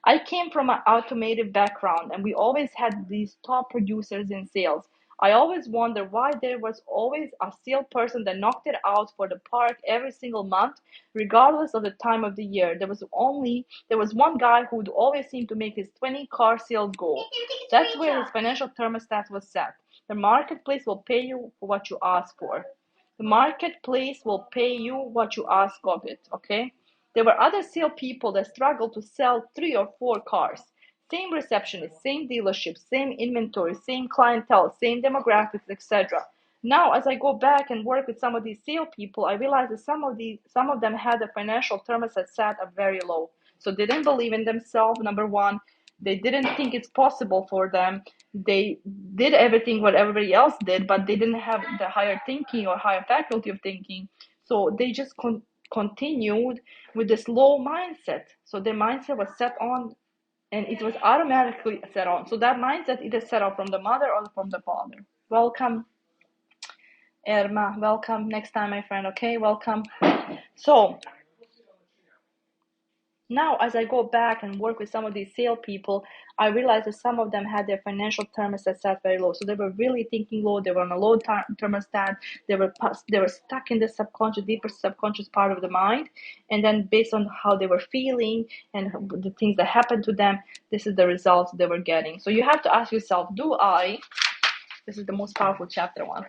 I came from an automotive background, and we always had these top producers in sales. I always wonder why there was always a salesperson that knocked it out for the park every single month, regardless of the time of the year. There was one guy who would always seem to make his 20 car sales goal. That's where his financial thermostat was set. The marketplace will pay you for what you ask for. The marketplace will pay you what you ask of it, okay? There were other sale people that struggled to sell 3 or 4 cars. Same receptionist, same dealership, same inventory, same clientele, same demographics, etc. Now, as I go back and work with some of these sale people, I realize that some of them had the financial thermostat set up very low. So they didn't believe in themselves, number one. They didn't think it's possible for them. They did everything what everybody else did, but they didn't have the higher thinking or higher faculty of thinking. So they just continued with this low mindset. So their mindset was set on, and it was automatically set on. So that mindset either set off from the mother or from the father. Welcome, Erma. Welcome. Next time, my friend. Okay, welcome. So now, as I go back and work with some of these sale people, I realize that some of them had their financial thermostat set very low. So they were really thinking low. They were on a low thermostat. They were stuck in the subconscious, deeper subconscious part of the mind. And then based on how they were feeling and the things that happened to them, this is the results they were getting. So you have to ask yourself, this is the most powerful chapter one.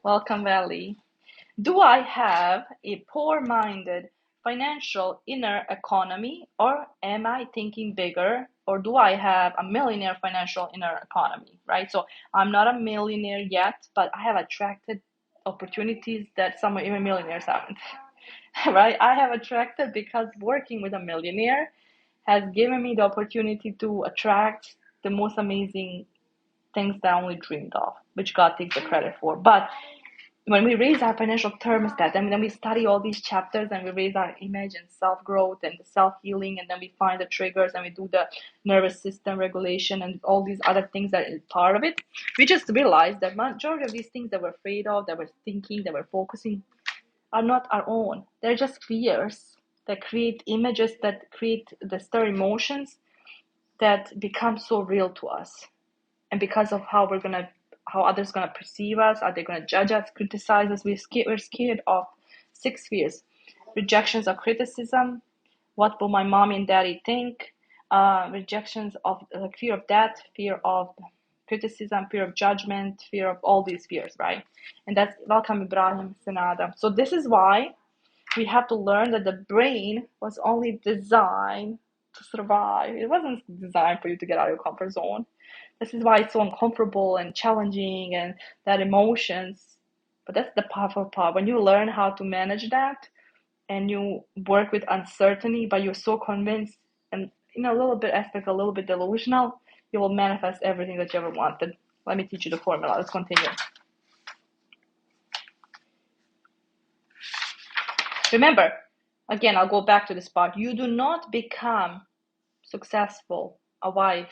Welcome, Valley. Do I have a poor-minded financial inner economy, or am I thinking bigger, or do I have a millionaire financial inner economy, right? So I'm not a millionaire yet, but I have attracted opportunities that some even millionaires haven't, right? I have attracted because working with a millionaire has given me the opportunity to attract the most amazing things that I only dreamed of, which God takes the credit for. But when we raise our financial thermostat, and then we study all these chapters and we raise our image and self-growth and the self-healing, and then we find the triggers and we do the nervous system regulation and all these other things that is part of it, we just realize that majority of these things that we're afraid of, that we're thinking, that we're focusing, are not our own. They're just fears that create images, that create the stir emotions that become so real to us. And because of how others gonna perceive us, are they gonna judge us, criticize us? We're scared of 6 fears: rejections of criticism, what will my mommy and daddy think, rejections of like fear of death, fear of criticism, fear of judgment, fear of all these fears, right? And that's welcome, Ibrahim Senada. So this is why we have to learn that the brain was only designed to survive. It wasn't designed for you to get out of your comfort zone. This is why it's so uncomfortable and challenging, and that emotions. But that's the powerful part. When you learn how to manage that and you work with uncertainty, but you're so convinced and in a little bit aspect, a little bit delusional, you will manifest everything that you ever wanted. Let me teach you the formula. Let's continue. Remember, again, I'll go back to this part. You do not become successful, a wife,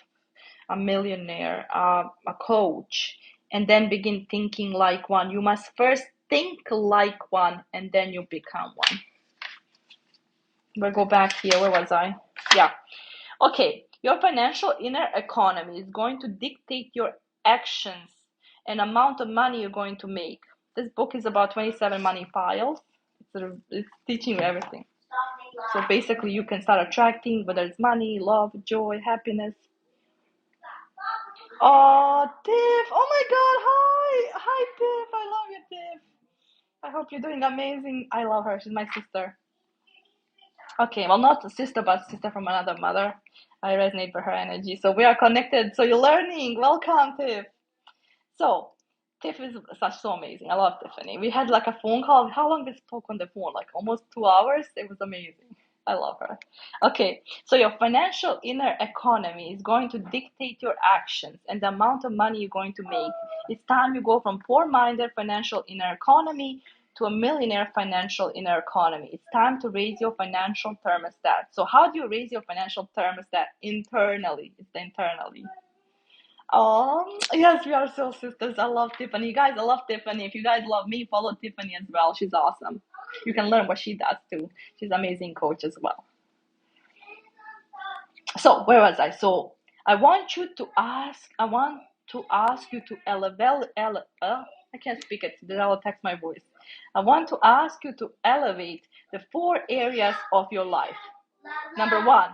a millionaire, a coach, and then begin thinking like one. You must first think like one, and then you become one. We'll go back here. Where was I? Yeah. Okay. Your financial inner economy is going to dictate your actions and amount of money you're going to make. This book is about 27 money files. It's teaching you everything. So basically, you can start attracting, whether it's money, love, joy, happiness. Oh, Tiff! Oh my God! Hi, hi, Tiff! I love you, Tiff. I hope you're doing amazing. I love her. She's my sister. Okay, well, not a sister, but sister from another mother. I resonate with her energy, so we are connected. So you're learning. Welcome, Tiff. So Tiff is so amazing. I love Tiffany. We had like a phone call. How long did we spoke on the phone? Like almost 2 hours. It was amazing. I love her. Okay, so your financial inner economy is going to dictate your actions and the amount of money you're going to make. It's time you go from poor-minded financial inner economy to a millionaire financial inner economy. It's time to raise your financial thermostat. So how do you raise your financial thermostat? Internally. It's internally. Oh, yes, we are so sisters. I love Tiffany. You guys, I love Tiffany. If you guys love me, follow Tiffany as well. She's awesome. You can learn what she does too. She's an amazing coach as well. So, where was I? So, I want to ask you to elevate. I can't speak it. Then I'll text my voice. I want to ask you to elevate the 4 areas of your life. Number 1,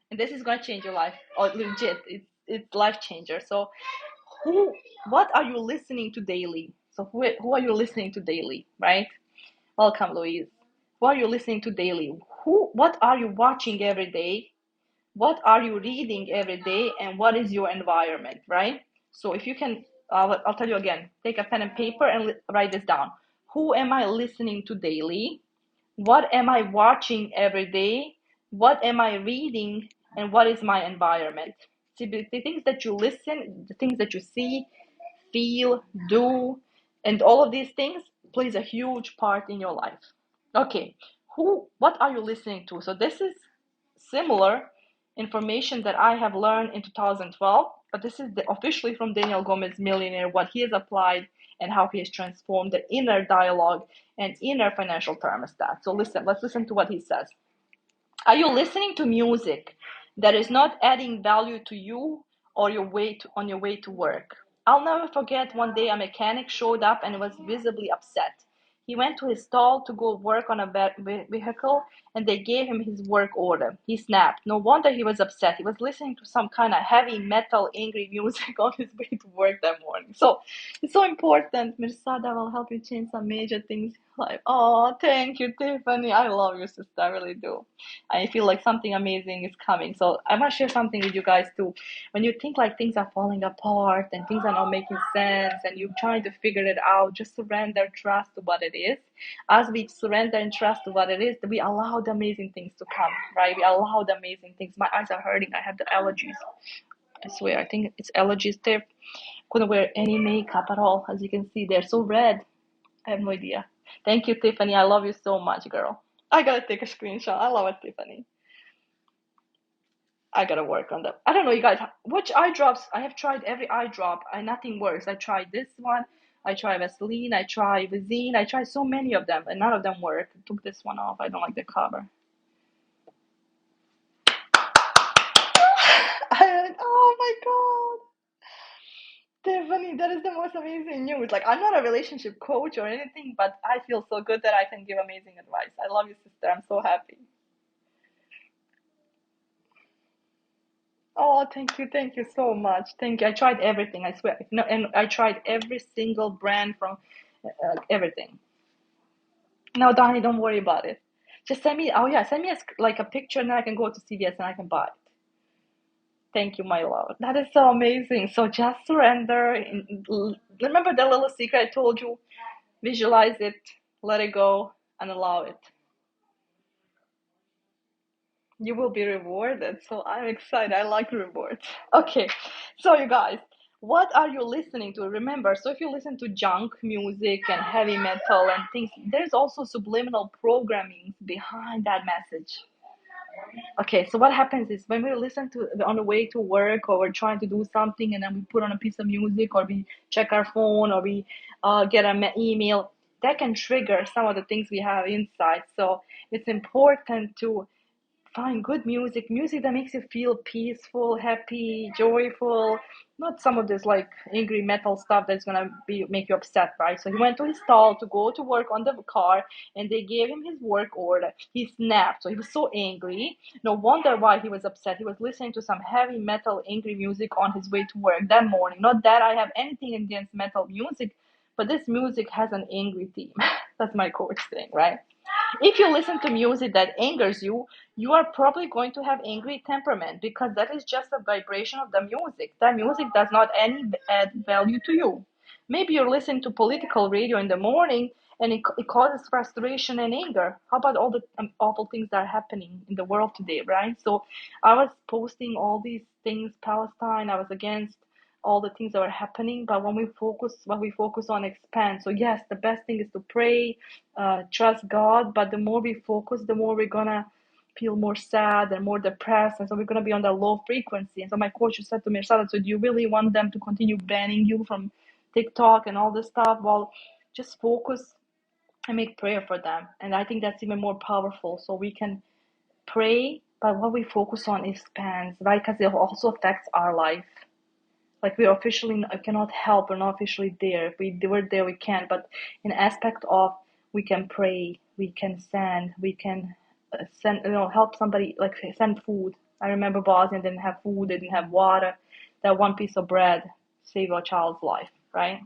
and this is going to change your life. Oh, legit, it's life changer. So, what are you listening to daily? So, who are you listening to daily, right? Welcome, Louise. Who are you listening to daily? What are you watching every day? What are you reading every day? And what is your environment, right? So if you can, I'll tell you again, take a pen and paper and write this down. Who am I listening to daily? What am I watching every day? What am I reading? And what is my environment? See, the things that you listen, the things that you see, feel, do, and all of these things plays a huge part in your life. Okay, what are you listening to? So this is similar information that I have learned in 2012, but this is officially from Daniel Gomez Millionaire, what he has applied and how he has transformed the inner dialogue and inner financial thermostat. So let's listen to what he says. Are you listening to music that is not adding value to you or on your way to work? I'll never forget one day a mechanic showed up and was visibly upset. He went to his stall to go work on a vehicle and they gave him his work order. He snapped. No wonder he was upset. He was listening to some kind of heavy metal, angry music on his way to work that morning. So it's so important. Mirsada will help you change some major things. Like, oh, thank you, Tiffany. I love your sister. I really do. I feel like something amazing is coming. So I want to share something with you guys too. When you think like things are falling apart and things are not making sense and you're trying to figure it out, just surrender, trust to what it is. As we surrender and trust to what it is, we allow the amazing things to come, right? We allow the amazing things. My eyes are hurting. I have the allergies. I swear, I think it's allergies there. Couldn't wear any makeup at all. As you can see, they're so red. I have no idea. Thank you, Tiffany. I love you so much, girl. I gotta take a screenshot. I love it, Tiffany. I gotta work on that. I don't know, you guys. Which eye drops? I have tried every eye drop. Nothing works. I tried this one. I tried Vaseline. I tried Visine. I tried so many of them, and none of them work. I took this one off. I don't like the cover. Oh my god. Tiffany, that is the most amazing news. Like, I'm not a relationship coach or anything, but I feel so good that I can give amazing advice. I love you, sister. I'm so happy. Oh, thank you so much. Thank you. I tried everything, I swear. No, and I tried every single brand from everything. No, Donnie, don't worry about it. Just send me. Oh yeah, send me like a picture, and then I can go to CVS and I can buy it. Thank you, my love. That is so amazing. So just surrender. Remember the little secret I told you? Visualize it, let it go, and allow it. You will be rewarded. So I'm excited. I like rewards. Okay, so you guys, what are you listening to? Remember, so if you listen to junk music and heavy metal and things, there's also subliminal programming behind that message. Okay, so what happens is when we listen to on the way to work or we're trying to do something and then we put on a piece of music or we check our phone or we get an email, that can trigger some of the things we have inside. So it's important to find good music that makes you feel peaceful, happy, joyful, not some of this like angry metal stuff that's gonna be make you upset, right? So he went to his stall to go to work on the car and they gave him his work order. He snapped, so he was so angry. No wonder why he was upset. He was listening to some heavy metal angry music on his way to work that morning. Not that I have anything against metal music, but this music has an angry theme. That's my coach thing, right? If you listen to music that angers you, you are probably going to have angry temperament because that is just a vibration of the music. That music does not add value to you. Maybe you're listening to political radio in the morning and it causes frustration and anger. How about all the awful things that are happening in the world today, right? So I was posting all these things, Palestine, I was against all the things that were happening, but when we focus on expand. So yes, the best thing is to pray, trust God, but the more we focus, the more we're gonna feel more sad and more depressed, and so we're gonna be on that low frequency. And so my coach said to me, Shada, so do you really want them to continue banning you from TikTok and all this stuff? Well, just focus and make prayer for them. And I think that's even more powerful. So we can pray, but what we focus on expands, right? Because it also affects our life. Like we officially cannot help, we're not officially there. If we were there, we can. But in aspect of, we can pray, we can send, we can send, help somebody, like send food. I remember Bosnia didn't have food, they didn't have water. That one piece of bread saved a child's life, right?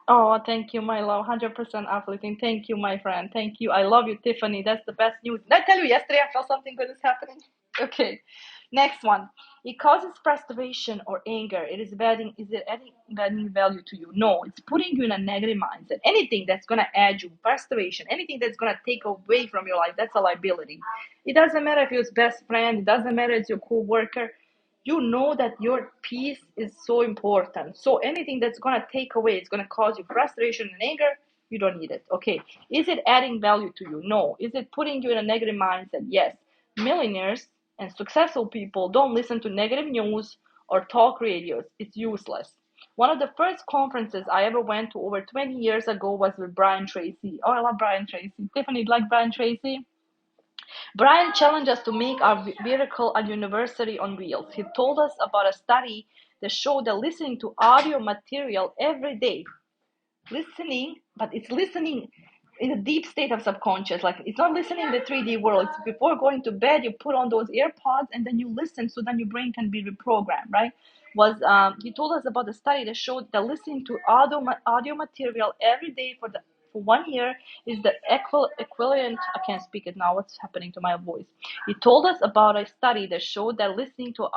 Oh, thank you, my love. 100% uplifting. Thank you, my friend. Thank you. I love you, Tiffany. That's the best news. Did I tell you yesterday I felt something good is happening? Okay. Next one. It causes frustration or anger. Is it adding value to you? No, it's putting you in a negative mindset. Anything that's gonna add you frustration, anything that's gonna take away from your life, that's a liability. It doesn't matter if it's best friend, it doesn't matter if it's your co-worker. You know that your peace is so important. So anything that's going to take away, it's going to cause you frustration and anger, you don't need it. Okay. Is it adding value to you? No. Is it putting you in a negative mindset? Yes. Millionaires and successful people don't listen to negative news or talk radios. It's useless. One of the first conferences I ever went to over 20 years ago was with Brian Tracy. Oh, I love Brian Tracy. Tiffany, like Brian Tracy? Brian challenged us to make our vehicle a university on wheels. He told us about a study that showed that listening to audio material every day, but it's listening in a deep state of subconscious. Like it's not listening in the 3D world. It's before going to bed, you put on those AirPods and then you listen, so then your brain can be reprogrammed, right? He told us about the study that showed that listening to audio material every day for 1 year is the equivalent. I can't speak it now. What's happening to my voice? He told us about a study that showed that listening to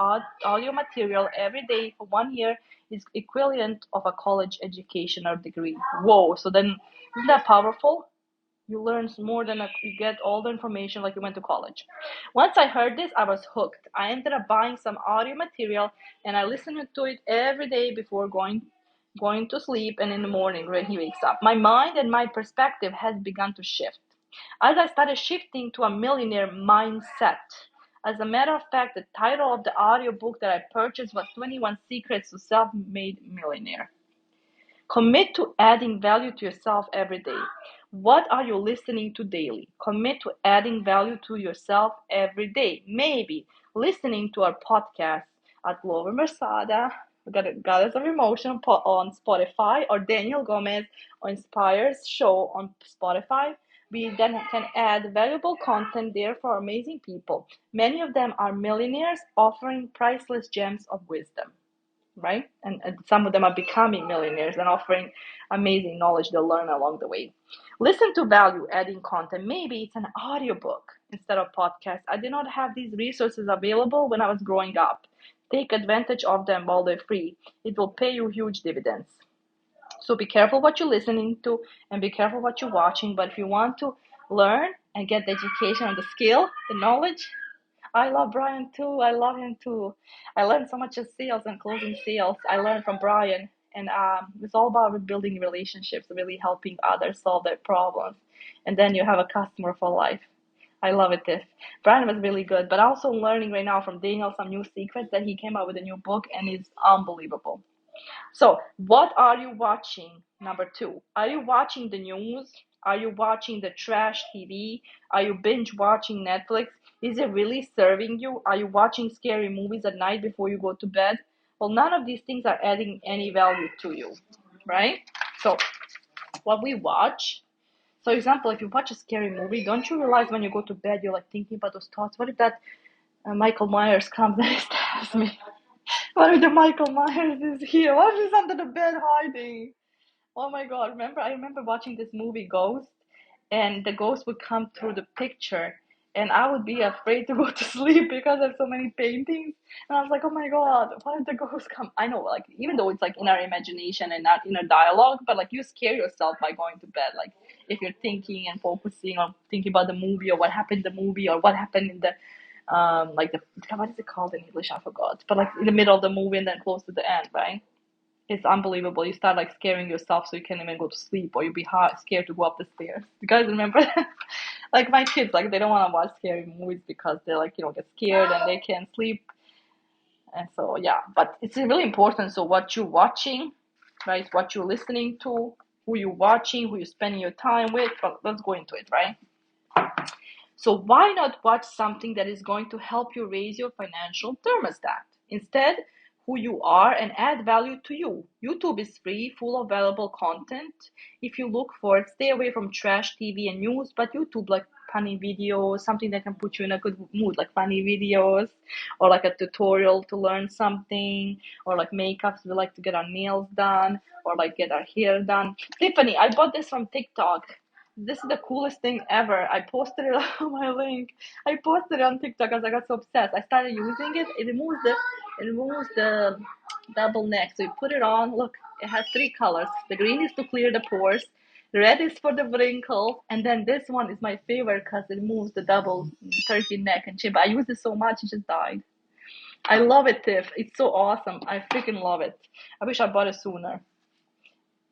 audio material every day for 1 year is equivalent of a college education or degree. Whoa! So then, isn't that powerful? You learn more than you get all the information like you went to college. Once I heard this, I was hooked. I ended up buying some audio material and I listened to it every day before going to sleep and in the morning when he wakes up. My mind and my perspective has begun to shift. As I started shifting to a millionaire mindset. As a matter of fact, the title of the audiobook that I purchased was 21 Secrets to Self-Made Millionaire. Commit to adding value to yourself every day. What are you listening to daily? Commit to adding value to yourself every day. Maybe listening to our podcast at Glover Mersada, Goddess of Emotion on Spotify, or Daniel Gomez on Inspires Show on Spotify. We then can add valuable content there for amazing people. Many of them are millionaires offering priceless gems of wisdom, right? And some of them are becoming millionaires and offering amazing knowledge they'll learn along the way. Listen to value adding content. Maybe it's an audiobook instead of podcast. I did not have these resources available when I was growing up. Take advantage of them while they're free. It will pay you huge dividends. So be careful what you're listening to and be careful what you're watching. But if you want to learn and get the education and the skill, the knowledge, I love Brian too. I love him too. I learned so much of sales and closing sales. I learned from Brian, and it's all about building relationships, really helping others solve their problems, and then you have a customer for life. I love it. This Brian was really good, but also learning right now from Daniel some new secrets that he came out with a new book, and it's unbelievable. So, what are you watching? Number two, are you watching the news? Are you watching the trash TV? Are you binge watching Netflix? Is it really serving you? Are you watching scary movies at night before you go to bed? Well, none of these things are adding any value to you, right? So, what we watch, for example, if you watch a scary movie, don't you realize when you go to bed, you're like thinking about those thoughts? What if that Michael Myers comes and stabs me? What if the Michael Myers is here? What if he's under the bed hiding? Oh my God! I remember watching this movie Ghost, and the ghost would come through the picture, and I would be afraid to go to sleep because there's so many paintings. And I was like, oh my God, what if the ghost come? I know, like even though it's like in our imagination and not in a dialogue, but like you scare yourself by going to bed. Like if you're thinking and focusing or thinking about the movie or what happened in the movie or what happened in the like the what is it called in English? I forgot. But like in the middle of the movie and then close to the end, right? It's unbelievable. You start like scaring yourself so you can't even go to sleep, or you'll be scared to go up the stairs. You guys remember that? Like my kids, like they don't want to watch scary movies because they're like, get scared and they can't sleep. And so, yeah, but it's really important. So what you're watching, right? What you're listening to, who you're watching, who you're spending your time with. But let's go into it, right? So why not watch something that is going to help you raise your financial thermostat? Instead, who you are and add value to you. YouTube is free, full of valuable content. If you look for it, stay away from trash TV and news, but YouTube, like funny videos, something that can put you in a good mood, like funny videos, or like a tutorial to learn something, or like makeups, we like to get our nails done, or like get our hair done. Tiffany, I bought this from TikTok. This is the coolest thing ever. I posted it on my link. I posted it on TikTok because I got so obsessed. I started using it. It removes the double neck. So you put it on. Look, it has three colors. The green is to clear the pores. The red is for the wrinkles. And then this one is my favorite because it removes the double turkey neck and chin. But I used it so much, it just died. I love it, Tiff. It's so awesome. I freaking love it. I wish I bought it sooner.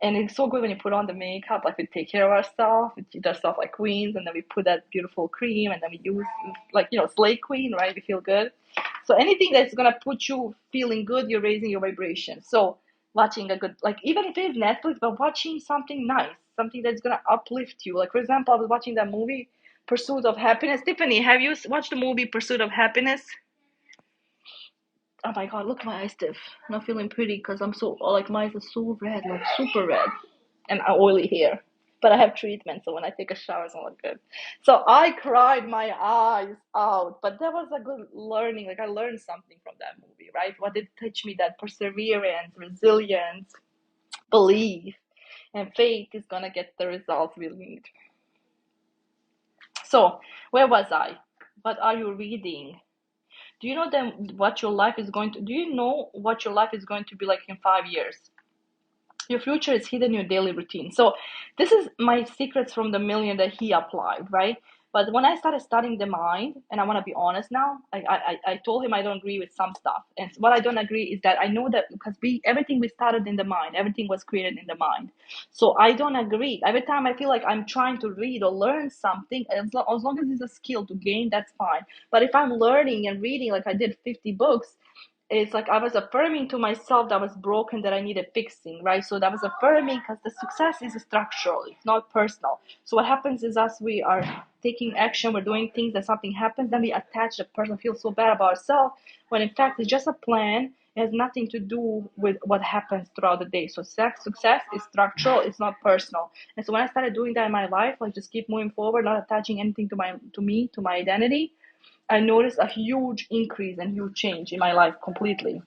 And it's so good when you put on the makeup, like we take care of ourselves, we treat ourselves like queens, and then we put that beautiful cream, and then we use, like, slay queen, right? We feel good. So anything that's gonna put you feeling good, you're raising your vibration. So watching a good, like, even if it's Netflix, but watching something nice, something that's gonna uplift you. Like, for example, I was watching that movie, Pursuit of Happiness. Tiffany, have you watched the movie Pursuit of Happiness? Oh my god, look at my eyes, Tiff. Not feeling pretty because I'm so, like, my eyes are so red, like super red, and oily hair. But I have treatment, so when I take a shower, it's not look good. So I cried my eyes out, but that was a good learning. Like, I learned something from that movie, right? What did it teach me? That perseverance, resilience, belief, and faith is gonna get the results we need. So where was I? What are you reading? Do you know then what your life is going to? Do you know what your life is going to be like in 5 years? Your future is hidden in your daily routine. So this is my secrets from the million that he applied, right? But when I started studying the mind, and I want to be honest now, I told him I don't agree with some stuff. And what I don't agree is that I know that because everything we started in the mind, everything was created in the mind. So I don't agree. Every time I feel like I'm trying to read or learn something, as long as it's a skill to gain, that's fine. But if I'm learning and reading, like I did 50 books, it's like I was affirming to myself that I was broken, that I needed fixing, right? So that was affirming because the success is structural, it's not personal. So what happens is, as we are taking action, we're doing things, that something happens, then we attach the person, feel so bad about ourselves, when in fact it's just a plan. It has nothing to do with what happens throughout the day. So success is structural, it's not personal. And so when I started doing that in my life, like just keep moving forward, not attaching anything to my identity, I noticed a huge increase and huge change in my life completely.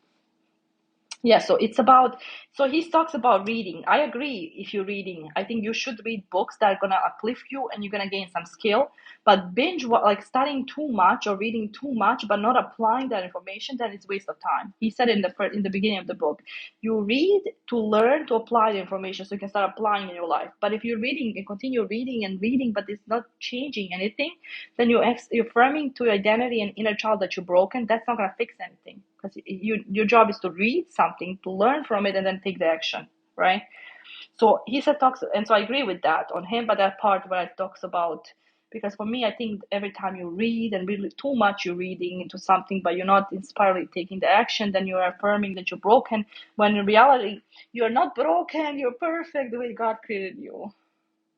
Yeah, so it's about, so he talks about reading. I agree. If you're reading, I think you should read books that are going to uplift you and you're going to gain some skill. But like studying too much or reading too much but not applying that information, then it's waste of time. He said in the beginning of the book, you read to learn, to apply the information so you can start applying in your life. But if you're reading and continue reading and reading but it's not changing anything, then you're affirming to your identity and inner child that you're broken. That's not going to fix anything, because your job is to read something, to learn from it, and then take the action, right? So he said talks, and so I agree with that on him. But that part where it talks about, because for me, I think every time you read and really too much, you're reading into something, but you're not inspiredly taking the action, then you're affirming that you're broken. When in reality, you're not broken. You're perfect the way God created you.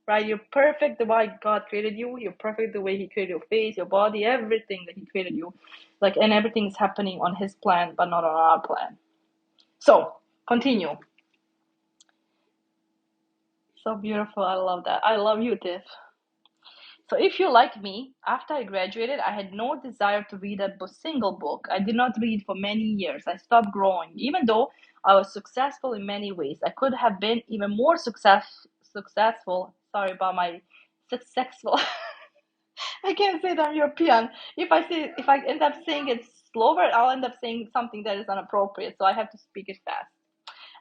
Right? You're perfect the way God created you. You're perfect the way He created your face, your body, everything that He created you. Like, and everything's happening on His plan, but not on our plan. So, continue. So beautiful. I love that. I love you, Tiff. So if you like me, after I graduated, I had no desire to read a single book. I did not read for many years. I stopped growing. Even though I was successful in many ways, I could have been even more successful. Sorry about my successful. I can't say that I'm European. If I end up saying it slower, I'll end up saying something that is inappropriate. So I have to speak it fast.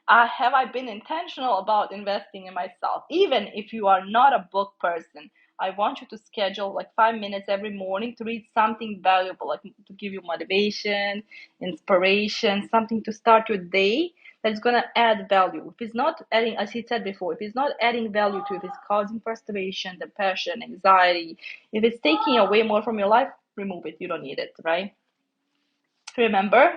Have I been intentional about investing in myself? Even if you are not a book person, I want you to schedule like 5 minutes every morning to read something valuable, like to give you motivation, inspiration, something to start your day that's going to add value. If it's not adding, as he said before, if it's not adding value to you, if it's causing frustration, depression, anxiety, if it's taking away more from your life, remove it. You don't need it, right? Remember,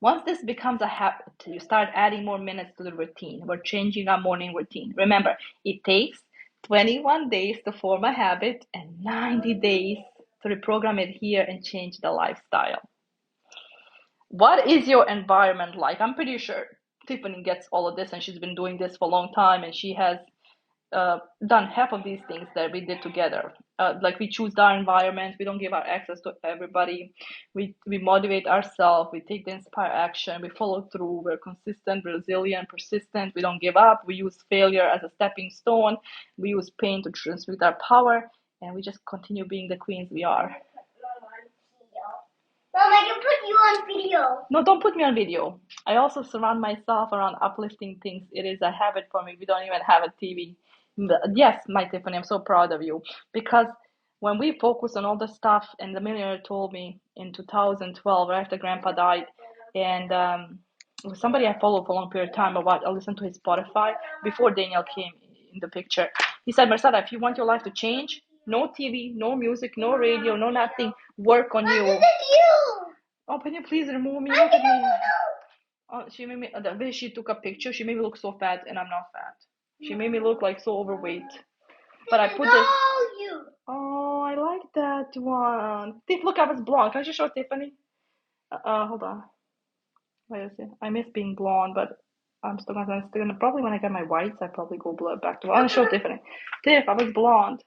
once this becomes a habit, you start adding more minutes to the routine. We're changing our morning routine. Remember, it takes 21 days to form a habit and 90 days to reprogram it here and change the lifestyle. What is your environment like? I'm pretty sure Tiffany gets all of this, and she's been doing this for a long time, and she has done half of these things that we did together. Like we choose our environment, we don't give our access to everybody. We motivate ourselves, we take the inspire action, we follow through, we're consistent, resilient, persistent, we don't give up, we use failure as a stepping stone, we use pain to transmute our power, and we just continue being the queens we are. Mom, I can put you on video. No, don't put me on video. I also surround myself around uplifting things. It is a habit for me. We don't even have a TV. Yes, my Tiffany, I'm so proud of you because when we focus on all the stuff, and the millionaire told me in 2012, right after Grandpa died, and it was somebody I followed for a long period of time. I listened to his Spotify before Daniel came in the picture. He said, Marcella, if you want your life to change, no TV, no music, no radio, no nothing. Work on you. Look at you. Oh, can you please remove me? Look at me. Oh, she made me. The way she took a picture, she made me look so fat, and I'm not fat. She made me look like so overweight. But I put this. You. Oh, I like that one. Look, I was blonde. Can I just show Tiffany? Hold on. Wait a second. I miss being blonde, but I'm still gonna probably when I get my whites, I probably go back to. I'll show Tiffany. Tiff, I was blonde.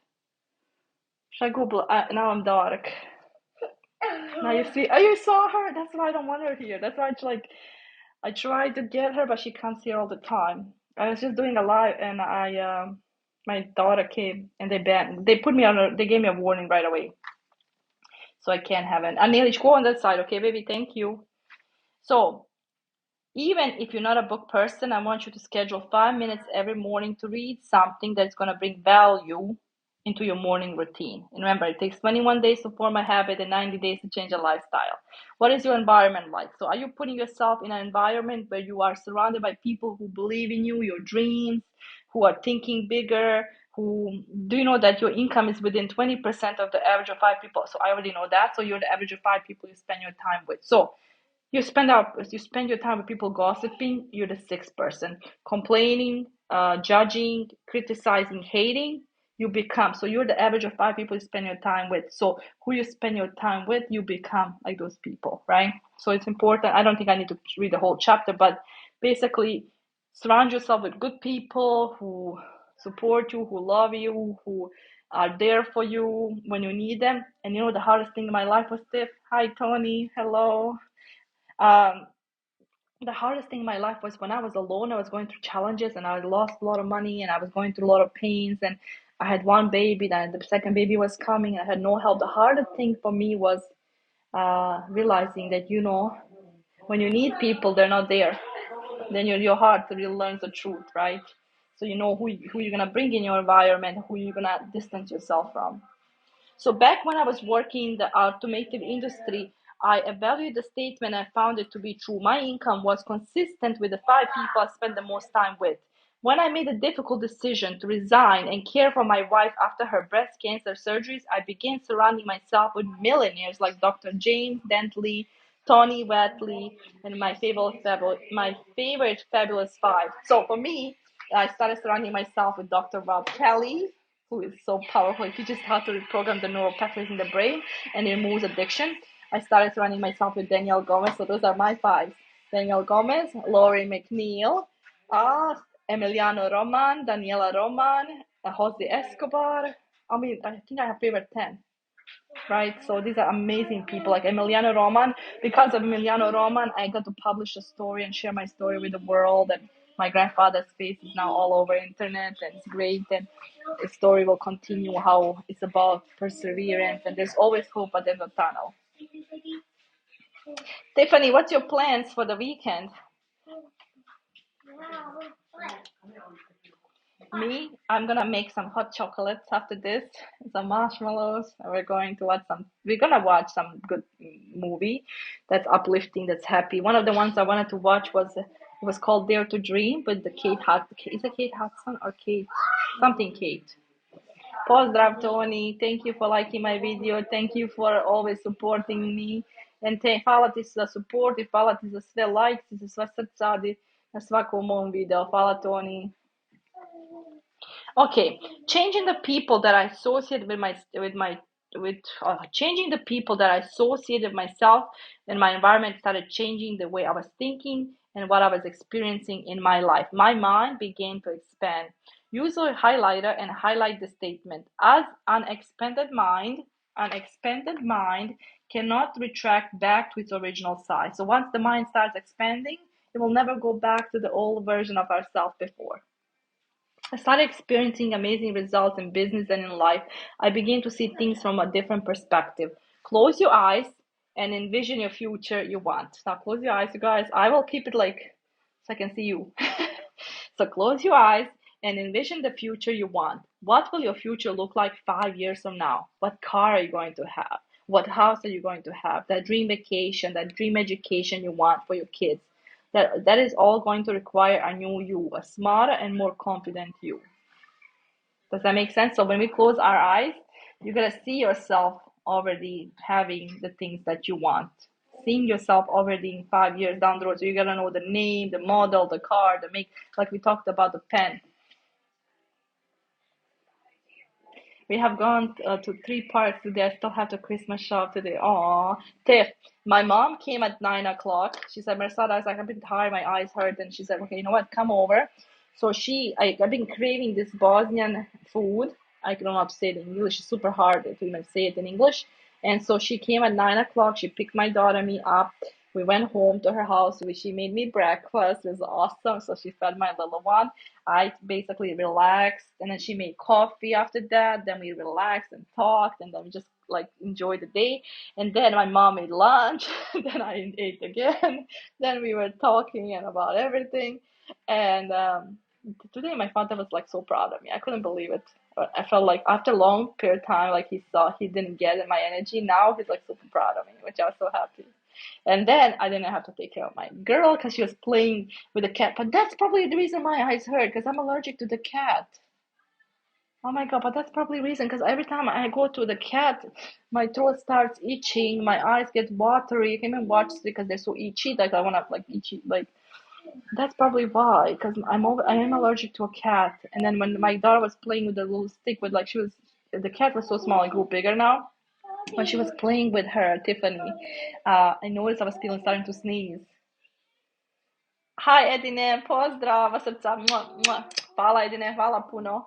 Should I go now I'm dark. Now you see. Oh, you saw her. That's why I don't want her here. That's why it's like. I tried to get her, but she comes here all the time. I was just doing a live, and my daughter came, and they put me on. They gave me a warning right away, so I can't have it. Anelish, go on that side, okay, baby? Thank you. So, even if you're not a book person, I want you to schedule 5 minutes every morning to read something that's going to bring value into your morning routine. And remember, it takes 21 days to form a habit and 90 days to change a lifestyle. What is your environment like? So are you putting yourself in an environment where you are surrounded by people who believe in you, your dreams, who are thinking bigger, who do you know that your income is within 20% of the average of 5 people? So I already know that. So you're the average of 5 people you spend your time with. So you spend your time with people gossiping, you're the sixth person. Complaining, judging, criticizing, hating, you become. So you're the average of 5 people you spend your time with. So who you spend your time with, you become like those people, right? So it's important. I don't think I need to read the whole chapter, but basically surround yourself with good people who support you, who love you, who are there for you when you need them. And you know the hardest thing in my life was Tiff. Hi Tony, hello. Um, the hardest thing in my life was when I was alone. I was going through challenges, and I lost a lot of money, and I was going through a lot of pains, and I had one baby, then the second baby was coming, and I had no help. The hardest thing for me was realizing that, when you need people, they're not there. Then your heart really learns the truth, right? So you know who you're gonna bring in your environment, who you're gonna distance yourself from. So back when I was working in the automotive industry, I evaluated the statement and found it to be true. My income was consistent with the 5 people I spent the most time with. When I made a difficult decision to resign and care for my wife after her breast cancer surgeries, I began surrounding myself with millionaires like Dr. James Dentley, Tony Watley, and my favorite fabulous five. So for me, I started surrounding myself with Dr. Rob Kelly, who is so powerful. He teaches how to reprogram the neural pathways in the brain and removes addiction. I started surrounding myself with Danielle Gomez. So those are my fives. Danielle Gomez, Laurie McNeil, Emiliano Roman, Daniela Roman, Jose Escobar. I think I have favorite 10, right? So these are amazing people like Emiliano Roman. Because of Emiliano Roman, I got to publish a story and share my story with the world. And my grandfather's face is now all over internet, and it's great. And the story will continue how it's about perseverance, and there's always hope at the end of the tunnel. Tiffany, what's your plans for the weekend? Me, I'm gonna make some hot chocolates after this, some marshmallows, and we're gonna watch some good movie that's uplifting, that's happy. One of the ones I wanted to watch it was called Dare to Dream with the Kate Hudson. Is it Kate Hudson or Kate? Something Kate. Pozdrav, Tony. Thank you for liking my video. Thank you for always supporting me. And hvala ti za support I hvala ti za sve likes I za sva srca na svakom mom videu. Hvala, Tony. Okay, changing the people that I associate with my changing the people that I associated myself and my environment started changing the way I was thinking and what I was experiencing in my life. My mind began to expand. Use a highlighter and highlight the statement. As an expanded mind cannot retract back to its original size. So once the mind starts expanding, it will never go back to the old version of ourselves before. I started experiencing amazing results in business and in life. I began to see things from a different perspective. Close your eyes and envision your future you want. Now, close your eyes, you guys. I will keep it like so I can see you. So, close your eyes and envision the future you want. What will your future look like 5 years from now? What car are you going to have? What house are you going to have? That dream vacation, that dream education you want for your kids. That is all going to require a new you, a smarter and more confident you. Does that make sense? So when we close our eyes, you're gonna see yourself already having the things that you want. Seeing yourself already in 5 years down the road. So you're gonna know the name, the model, the car, the make, like we talked about the pen. We have gone to 3 parks today. I still have the Christmas shop today. Aw, Tiff. My mom came at 9 o'clock. She said, Mersada, I was like, I've been tired, my eyes hurt. And she said, okay, you know what? Come over. So I've been craving this Bosnian food. I don't know how to say it in English. It's super hard to even say it in English. And so she came at 9 o'clock. She picked my daughter and me up. We went home to her house. She made me breakfast. It was awesome. So she fed my little one. I basically relaxed, and then she made coffee after that. Then we relaxed and talked, and then we just like enjoyed the day. And then my mom made lunch. Then I ate again. Then we were talking and about everything. And today my father was like so proud of me. I couldn't believe it. I felt like after a long period of time, like he saw he didn't get my energy. Now he's like super proud of me, which I was so happy. And then I didn't have to take care of my girl because she was playing with the cat. But that's probably the reason my eyes hurt because I'm allergic to the cat. Oh my God, but that's probably the reason because every time I go to the cat, my throat starts itching, my eyes get watery. I can't even watch it because they're so itchy. Like I want to like itchy. Like that's probably why because I am allergic to a cat. And then when my daughter was playing with the little stick with like she was the cat was so small, it grew bigger now. When she was playing with her, Tiffany, I noticed I was feeling starting to sneeze. Hi, Edine, pozdrav, srca, hvala, Edine, hvala puno.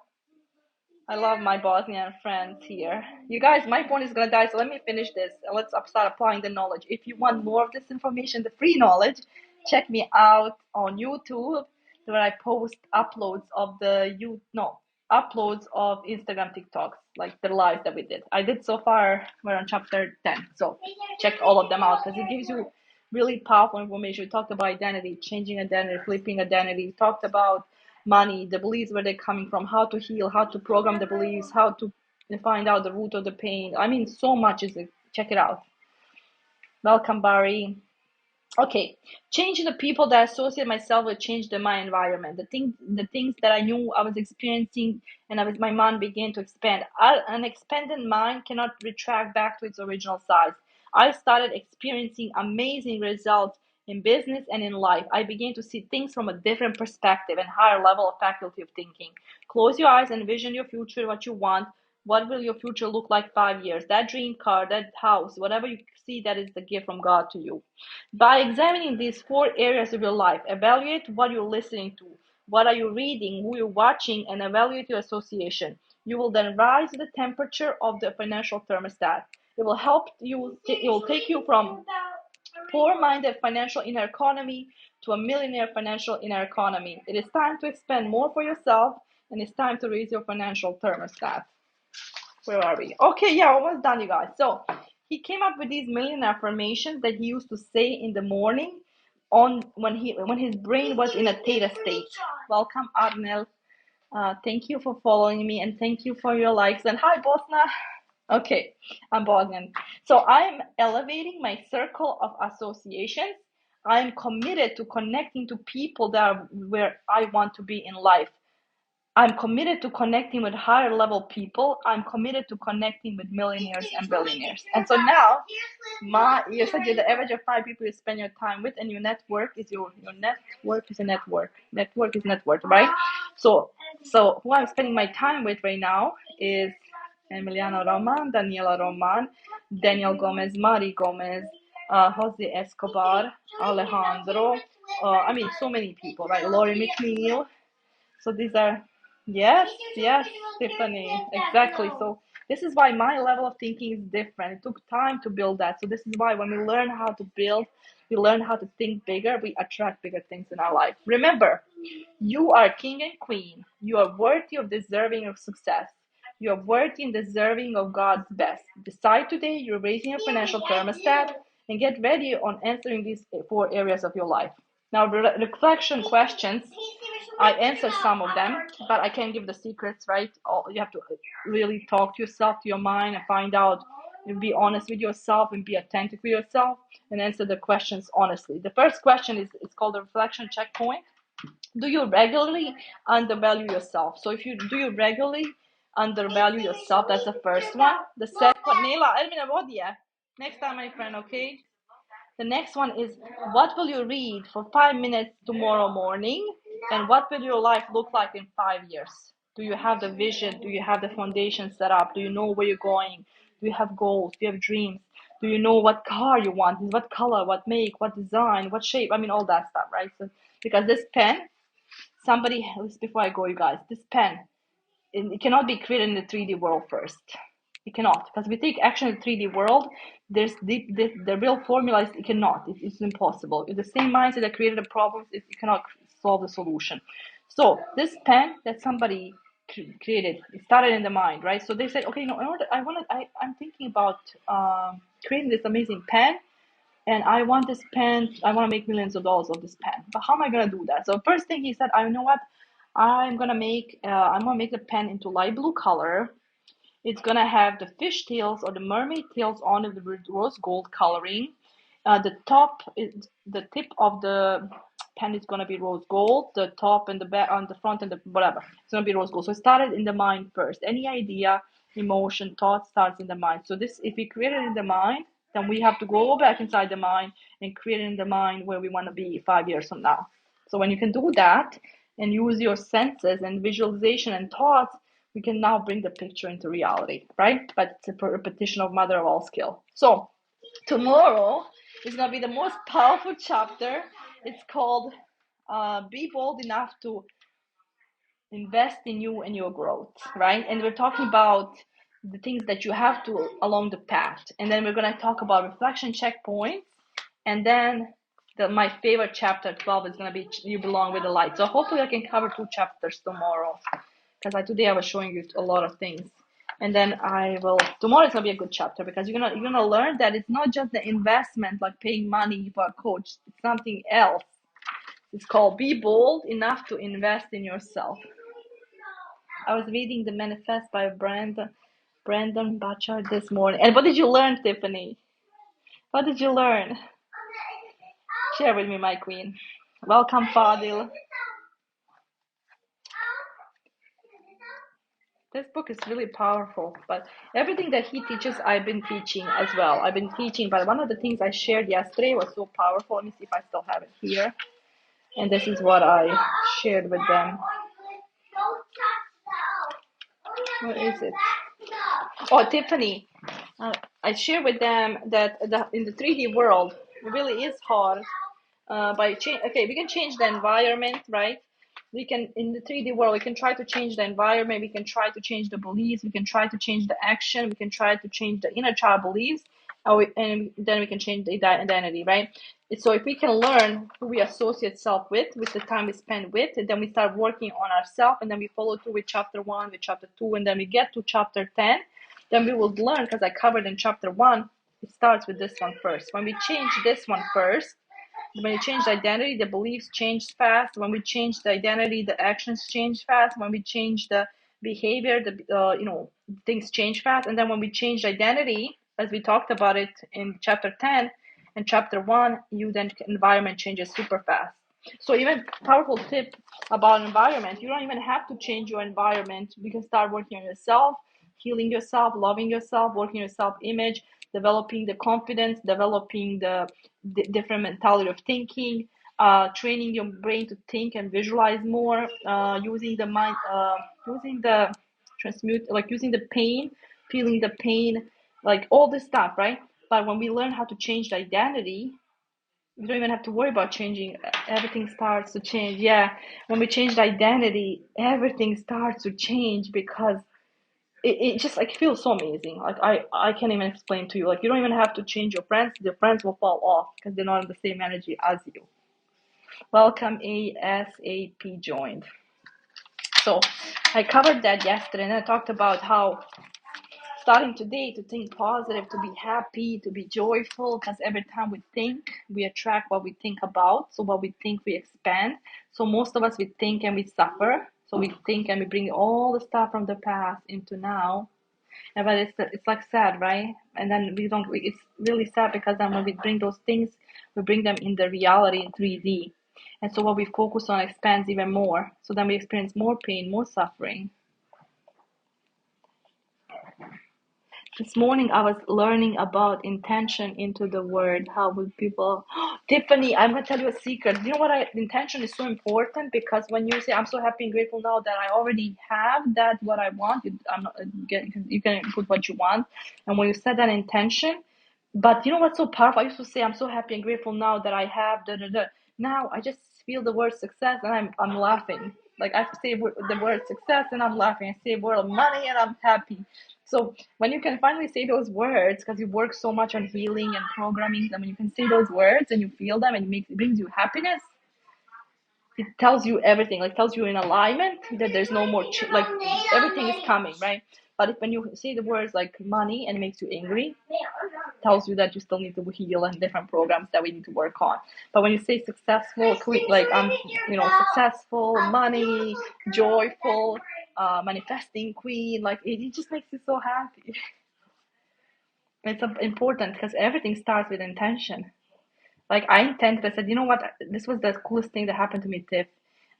I love my Bosnian friends here. You guys, my phone is gonna die, so let me finish this and let's start applying the knowledge. If you want more of this information, the free knowledge, check me out on YouTube where I post uploads of uploads of Instagram TikToks, like the lives that we did. I did so far, we're on chapter 10. So check all of them out because it gives you really powerful information. We talked about identity, changing identity, flipping identity. We talked about money, the beliefs where they're coming from, how to heal, how to program the beliefs, how to find out the root of the pain. I mean, so much is it. Check it out. Welcome, Barry. Okay, change the people that I associate myself with, change my environment. The things that I knew I was experiencing, and my mind began to expand. An expanded mind cannot retract back to its original size. I started experiencing amazing results in business and in life. I began to see things from a different perspective and higher level of faculty of thinking. Close your eyes and envision your future, what you want. What will your future look like 5 years? That dream car, that house, whatever you see, that is the gift from God to you. By examining these 4 areas of your life, evaluate what you're listening to, what are you reading, who you're watching, and evaluate your association. You will then rise the temperature of the financial thermostat. It will help you, it will take you from poor-minded financial inner economy to a millionaire financial inner economy. It is time to expend more for yourself, and it's time to raise your financial thermostat. Where are we? Okay, yeah, almost done, you guys. So he came up with these million affirmations that he used to say in the morning on when his brain was in a theta state. Welcome, Arnel. Thank you for following me and thank you for your likes. And hi, Bosna. Okay, I'm Bosnian. So I'm elevating my circle of associations. I'm committed to connecting to people that are where I want to be in life. I'm committed to connecting with higher level people. I'm committed to connecting with millionaires and billionaires. And so now, you said you're the average of 5 people you spend your time with, and your network is your network is a network. Network is network, right? So who I'm spending my time with right now is Emiliano Roman, Daniela Roman, Daniel Gomez, Mari Gomez, Jose Escobar, Alejandro. I mean, so many people, right? Lori McNeil. So these are, yes, yes, Tiffany, exactly. So this is why my level of thinking is different. It took time to build that. So this is why when we learn how to build, we learn how to think bigger, we attract bigger things in our life. Remember, you are king and queen. You are worthy of deserving of success. You are worthy and deserving of God's best. Decide today you're raising your financial thermostat and get ready on answering these 4 areas of your life. Now, reflection questions, I answer some of them, but I can't give the secrets, right? You have to really talk to yourself, to your mind, and find out and be honest with yourself and be authentic with yourself and answer the questions honestly. The first question is it's called the reflection checkpoint. Do you regularly undervalue yourself? So if you do you regularly undervalue yourself, that's the first one. The second one, Nela, next time, my friend, okay? The next one is what will you read for 5 minutes tomorrow morning? And what will your life look like in 5 years? Do you have the vision? Do you have the foundation set up? Do you know where you're going? Do you have goals? Do you have dreams? Do you know what car you want? What color, what make, what design, what shape? I mean, all that stuff, right? So, because this pen, somebody else, before I go, you guys, this pen, it cannot be created in the 3D world first. It cannot, because we take action in the 3D world. There's the real formula is it cannot. It's impossible. It's the same mindset that created the problems. It cannot solve the solution. So this pen that somebody created, it started in the mind, right? So they said, okay, no, I'm thinking about creating this amazing pen, and I want this pen. I want to make millions of dollars of this pen. But how am I gonna do that? So first thing he said, I know what, I'm gonna make the pen into light blue color. It's gonna have the fish tails or the mermaid tails on it with rose gold coloring. The top is the tip of the pen is gonna be rose gold. The top and the back on the front and the whatever. It's gonna be rose gold. So it started in the mind first. Any idea, emotion, thought starts in the mind. So this, if we create it in the mind, then we have to go back inside the mind and create it in the mind where we want to be 5 years from now. So when you can do that and use your senses and visualization and thoughts, we can now bring the picture into reality, right? But it's a repetition of mother of all skill. So tomorrow is going to be the most powerful chapter. It's called Be Bold Enough to Invest in You and Your Growth, right? And we're talking about the things that you have to along the path. And then we're going to talk about reflection checkpoints. And then my favorite chapter 12 is going to be You Belong with the Light. So hopefully I can cover 2 chapters tomorrow, because today I was showing you a lot of things. And then tomorrow is gonna be a good chapter, because you're gonna learn that it's not just the investment like paying money for a coach. It's something else. It's called Be Bold Enough to Invest in Yourself. I was reading The Manifest by Brandon Burchard this morning. And what did you learn, Tiffany? What did you learn? Share with me, my queen. Welcome, Fadil. This book is really powerful, but everything that he teaches, I've been teaching as well. I've been teaching, but one of the things I shared yesterday was so powerful. Let me see if I still have it here. And this is what I shared with them. What is it? Oh, Tiffany. I shared with them that in the 3D world, it really is hard. Okay, we can change the environment, right? We can, in the 3D world, we can try to change the environment, we can try to change the beliefs, we can try to change the action, we can try to change the inner child beliefs, and then we can change the identity, right? So if we can learn who we associate self with the time we spend with, and then we start working on ourselves, and then we follow through with chapter 1, with chapter 2, and then we get to chapter 10, then we will learn, because I covered in chapter 1, it starts with this one first. When we change this one first, when you change the identity, the beliefs change fast. When we change the identity, the actions change fast. When we change the behavior, things change fast. And then when we change identity, as we talked about it in chapter 10 and chapter 1, environment changes super fast. So even powerful tip about environment, you don't even have to change your environment. You can start working on yourself, healing yourself, loving yourself, working on your self-image, developing the confidence, developing the different mentality of thinking, training your brain to think and visualize more, using the mind, using the pain feeling the pain, like all this stuff, right? But when we learn how to change the identity, we don't even have to worry about changing. Everything starts to change. Yeah, when we change the identity, everything starts to change because it just like feels so amazing. Like I can't even explain to you. Like you don't even have to change your friends. Your friends will fall off because they're not in the same energy as you. Welcome ASAP joined. So I covered that yesterday and I talked about how starting today to think positive, to be happy, to be joyful, because every time we think, we attract what we think about. So what we think, we expand. So most of us, we think and we suffer. So we think and we bring all the stuff from the past into now. And but it's like sad, right? And then it's really sad because then when we bring those things, we bring them in the reality in 3D. And so what we focus on expands even more. So then we experience more pain, more suffering. This morning I was learning about intention into the word. How would people Tiffany, I'm gonna tell you a secret. You know what intention is so important because when you say I'm so happy and grateful now that I already have that what I want, I'm not you can put what you want. And when you set that intention, but you know what's so powerful? I used to say I'm so happy and grateful now that I have da da da. Now I just feel the word success and I'm laughing. Like I say the word success and I'm laughing. I say the word money and I'm happy. So when you can finally say those words, because you work so much on healing and programming, and when you can say those words and you feel them and it brings you happiness, it tells you everything. Like tells you in alignment that there's no more like everything is coming, right? But when you say the words like money and it makes you angry, tells you that you still need to heal and different programs that we need to work on. But when you say successful, like successful, money, joyful, manifesting queen, like it just makes you so happy. It's important because everything starts with intention. Like I intended, I said, you know what? This was the coolest thing that happened to me, Tiff.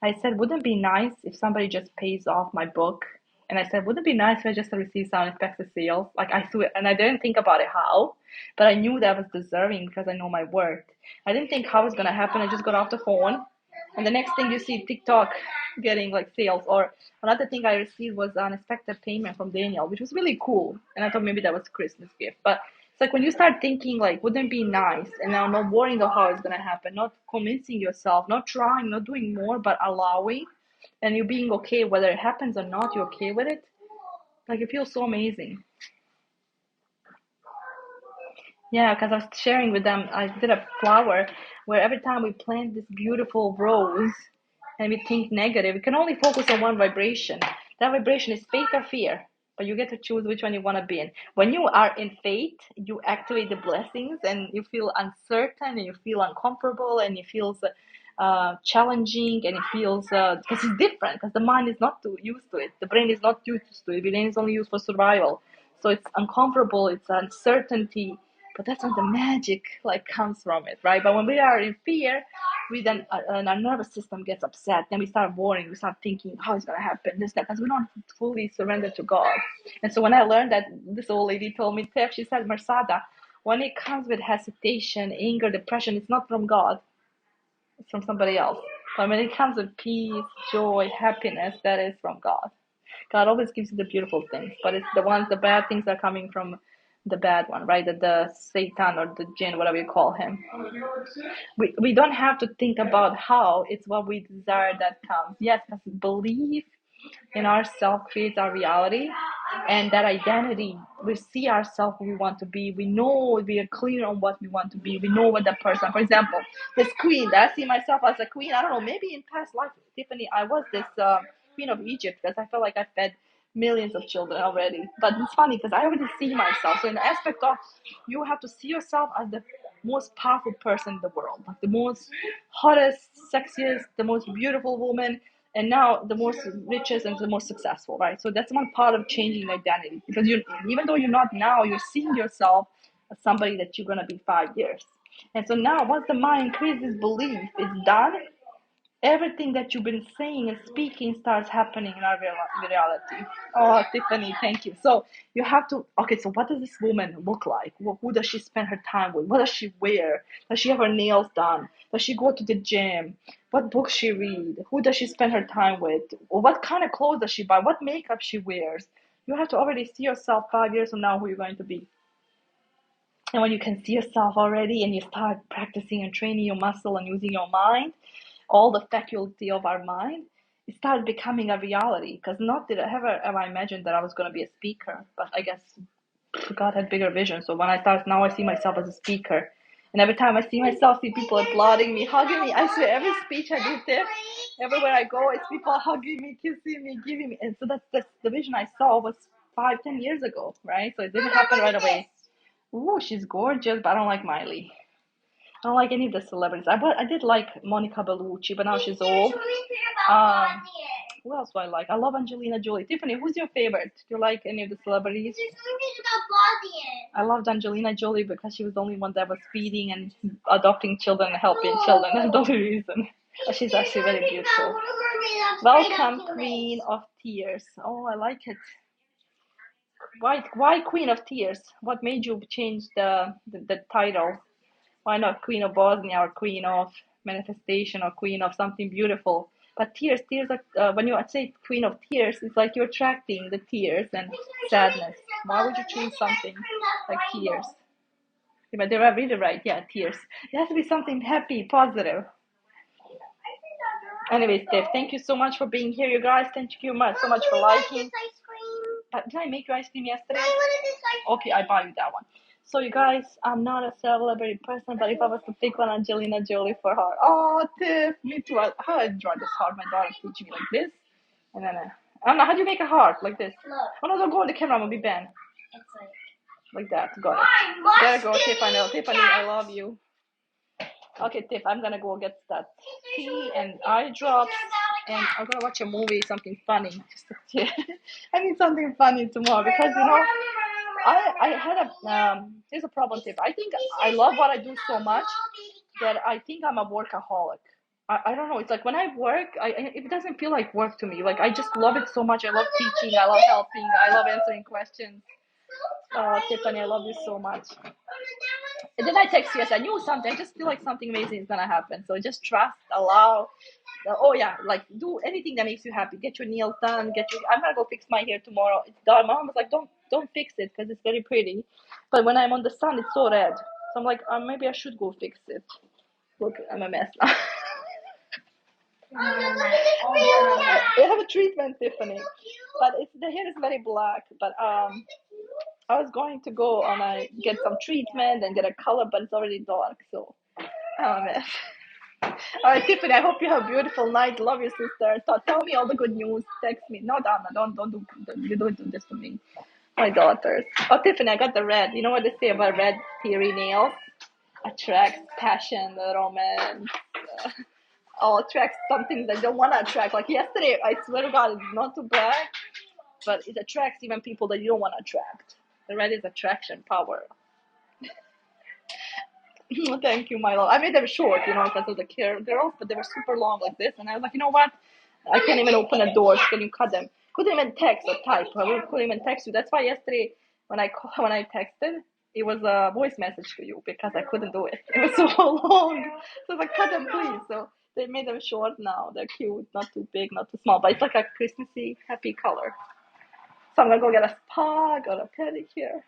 I said, wouldn't it be nice if somebody just pays off my book? And I said, wouldn't it be nice if I just received some unexpected sales? Like I threw it, and I didn't think about it how, but I knew that I was deserving because I know my worth. I didn't think how it's gonna happen. I just got off the phone, and the next thing you see TikTok getting like sales. Or another thing I received was unexpected payment from Daniel, which was really cool. And I thought maybe that was a Christmas gift, but it's like when you start thinking like, wouldn't it be nice? And now not worrying about how it's gonna happen, not convincing yourself, not trying, not doing more, but allowing, and you being okay whether it happens or not. You're okay with it. Like it feels so amazing. Yeah, because I was sharing with them. I did a flower where every time we plant this beautiful rose, and we think negative, we can only focus on one vibration. That vibration is faith or fear. But you get to choose which one you want to be in. When you are in faith, you activate the blessings and you feel uncertain and you feel uncomfortable and it feels challenging and it feels because it's different because the mind is not too used to it. The brain is not used to it. The brain is only used for survival. So it's uncomfortable, it's uncertainty, but that's when the magic like comes from it, right? But when we are in fear, we then and our nervous system gets upset. Then we start worrying. We start thinking, how is gonna happen? This, that, because we don't fully surrender to God. And so when I learned that, this old lady told me, Tiff, she said, Marsada, when it comes with hesitation, anger, depression, it's not from God. It's from somebody else. But when it comes with peace, joy, happiness, that is from God. God always gives you the beautiful things, but it's the bad things are coming from the bad one, right? The Satan or the jinn, whatever you call him. We don't have to think about how, it's what we desire that comes. Yes, because belief in ourselves creates our reality, and that identity, we see ourselves who we want to be. We know, we are clear on what we want to be. We know what the person, for example, this queen, that I see myself as a queen. I don't know, maybe in past life, Tiffany, I was this queen of Egypt because I felt like I fed millions of children already. But it's funny because I already see myself. So in the aspect of, you have to see yourself as the most powerful person in the world, like the most hottest, sexiest, the most beautiful woman, and now the most richest and the most successful, right? So that's one part of changing identity, because you, even though you're not now, you're seeing yourself as somebody that you're gonna be 5 years. And so now, once the mind increases belief, it's done. Everything that you've been saying and speaking starts happening in our reality. Oh, Tiffany, thank you. So you have to, okay, so what does this woman look like? Who does she spend her time with? What does she wear? Does she have her nails done? Does she go to the gym? What books she read? Who does she spend her time with? Or what kind of clothes does she buy? What makeup she wears? You have to already see yourself 5 years from now who you're going to be. And when you can see yourself already and you start practicing and training your muscle and using your mind, all the faculty of our mind, it starts becoming a reality. Because not did I ever imagined that I was going to be a speaker, but I guess God had bigger vision. So when I start now, I see myself as a speaker. And every time I see myself, see people applauding me, hugging me. I swear, every speech I do, Tiff, everywhere I go, it's people hugging me, kissing me, giving me. And so that's the vision I saw was 5, 10 years ago, right? So it didn't happen right away. Ooh, she's gorgeous, but I don't like Miley. I don't like any of the celebrities. I did like Monica Bellucci, but now she's old. Who else do I like? I love Angelina Jolie. Tiffany, who's your favorite? Do you like any of the celebrities? I loved Angelina Jolie because she was the only one that was feeding and adopting children and helping children. That's the only reason. She's actually very beautiful. Welcome, Queen of Tears. Oh, I like it. Why Queen of Tears? What made you change the title? Why not Queen of Bosnia or Queen of Manifestation or Queen of something beautiful? But tears are, when you say Queen of Tears, it's like you're attracting the tears and sadness. Why would you choose something like tears? Yeah, but they're really right. Yeah, tears. It has to be something happy, positive. Anyways, Steph, thank you so much for being here, you guys. Thank you so much for liking. Did I make you ice cream yesterday? Okay, I buy you that one. So you guys, I'm not a celebrity person, but if I was to pick one, Angelina Jolie for her. Oh, Tiff, me too. How I draw this heart? My daughter teach me like this, and then I don't know how do you make a heart like this. Oh no, don't go on the camera. I'm gonna be banned. Like that. Got it. There you go, Tiffany, I love you. Okay, Tiff, I'm gonna go get that tea and eye drops, and I'm gonna watch a movie, something funny. I need something funny tomorrow because I had here's a problem, Tiff. I think I love what I do so much that I think I'm a workaholic. I don't know. It's like when I work, it doesn't feel like work to me. Like I just love it so much. I love teaching. I love helping. I love answering questions. Tiffany, I love you so much. And then I text you, yes, I knew something. I just feel like something amazing is gonna happen. So just trust, allow. Oh yeah, like do anything that makes you happy. Get your nails done. I'm gonna go fix my hair tomorrow. It's done. My mom was like, don't fix it because it's very pretty. But when I'm on the sun, it's so red. So I'm like, maybe I should go fix it. Look, I'm a mess now. They have a treatment, Tiffany, but the hair is very black. But I was going to go and get some treatment and get a color, but it's already dark, so I'm a mess. All right, Tiffany, I hope you have a beautiful night. Love you, sister. Tell me all the good news. Text me. No, Donna, you don't do this to me. My daughters. Oh, Tiffany, I got the red. You know what they say about red theory nails? Attracts passion, romance. Attracts something that don't want to attract. Like yesterday, I swear to God, it's not to brag, but it attracts even people that you don't want to attract. The red is attraction power. Thank you, my love. I made them short, because of the girls, but they were super long like this. And I was like, you know what? I can't even open the doors. Can you cut them? Couldn't even text or type. I couldn't even text you. That's why yesterday when I texted, it was a voice message to you because I couldn't do it. It was so long. So I was like, cut them, please. So they made them short now. They're cute, not too big, not too small, but it's like a Christmassy, happy color. So I'm gonna go get a spa, got a pedicure.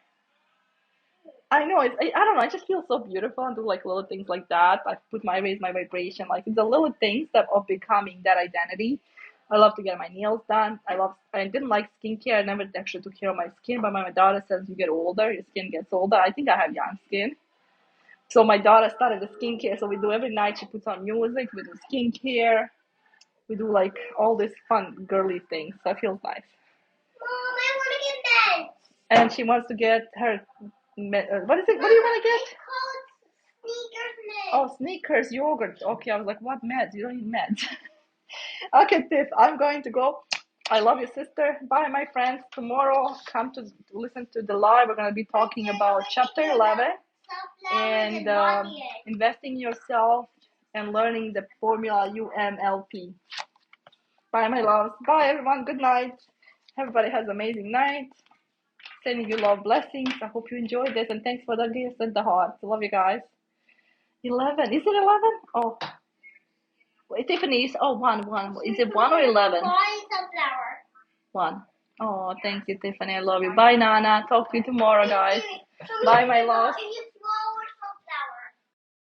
I know I don't know. I just feel so beautiful and do like little things like that. I raise my vibration. Like it's the little things that of becoming that identity. I love to get my nails done. I didn't like skincare. I never actually took care of my skin. But my daughter says you get older, your skin gets older. I think I have young skin. So my daughter started the skincare. So we do every night. She puts on music. We do skincare. We do like all these fun girly things. So it feels nice. Mom, I want to get meds. And she wants to get her. What is it? What do you want to get? It's called Sneakers meds. Oh, Snickers yogurt. Okay, I was like, what meds? You don't need meds. Okay, Tiff, I'm going to go. I love you, sister. Bye, my friends. Tomorrow, come to listen to the live. We're going to be talking about chapter 11 and investing in yourself and learning the formula UMLP. Bye, my loves. Bye, everyone. Good night. Everybody has an amazing night. Sending you love, blessings. I hope you enjoyed this, and thanks for the gifts and the hearts. Love you guys. 11. Is it 11? Oh. Wait, Tiffany is, one. Is it 1 or 11? 1. Oh, thank you, Tiffany. I love you. Bye, Nana. Talk to you tomorrow, guys. Bye, my love.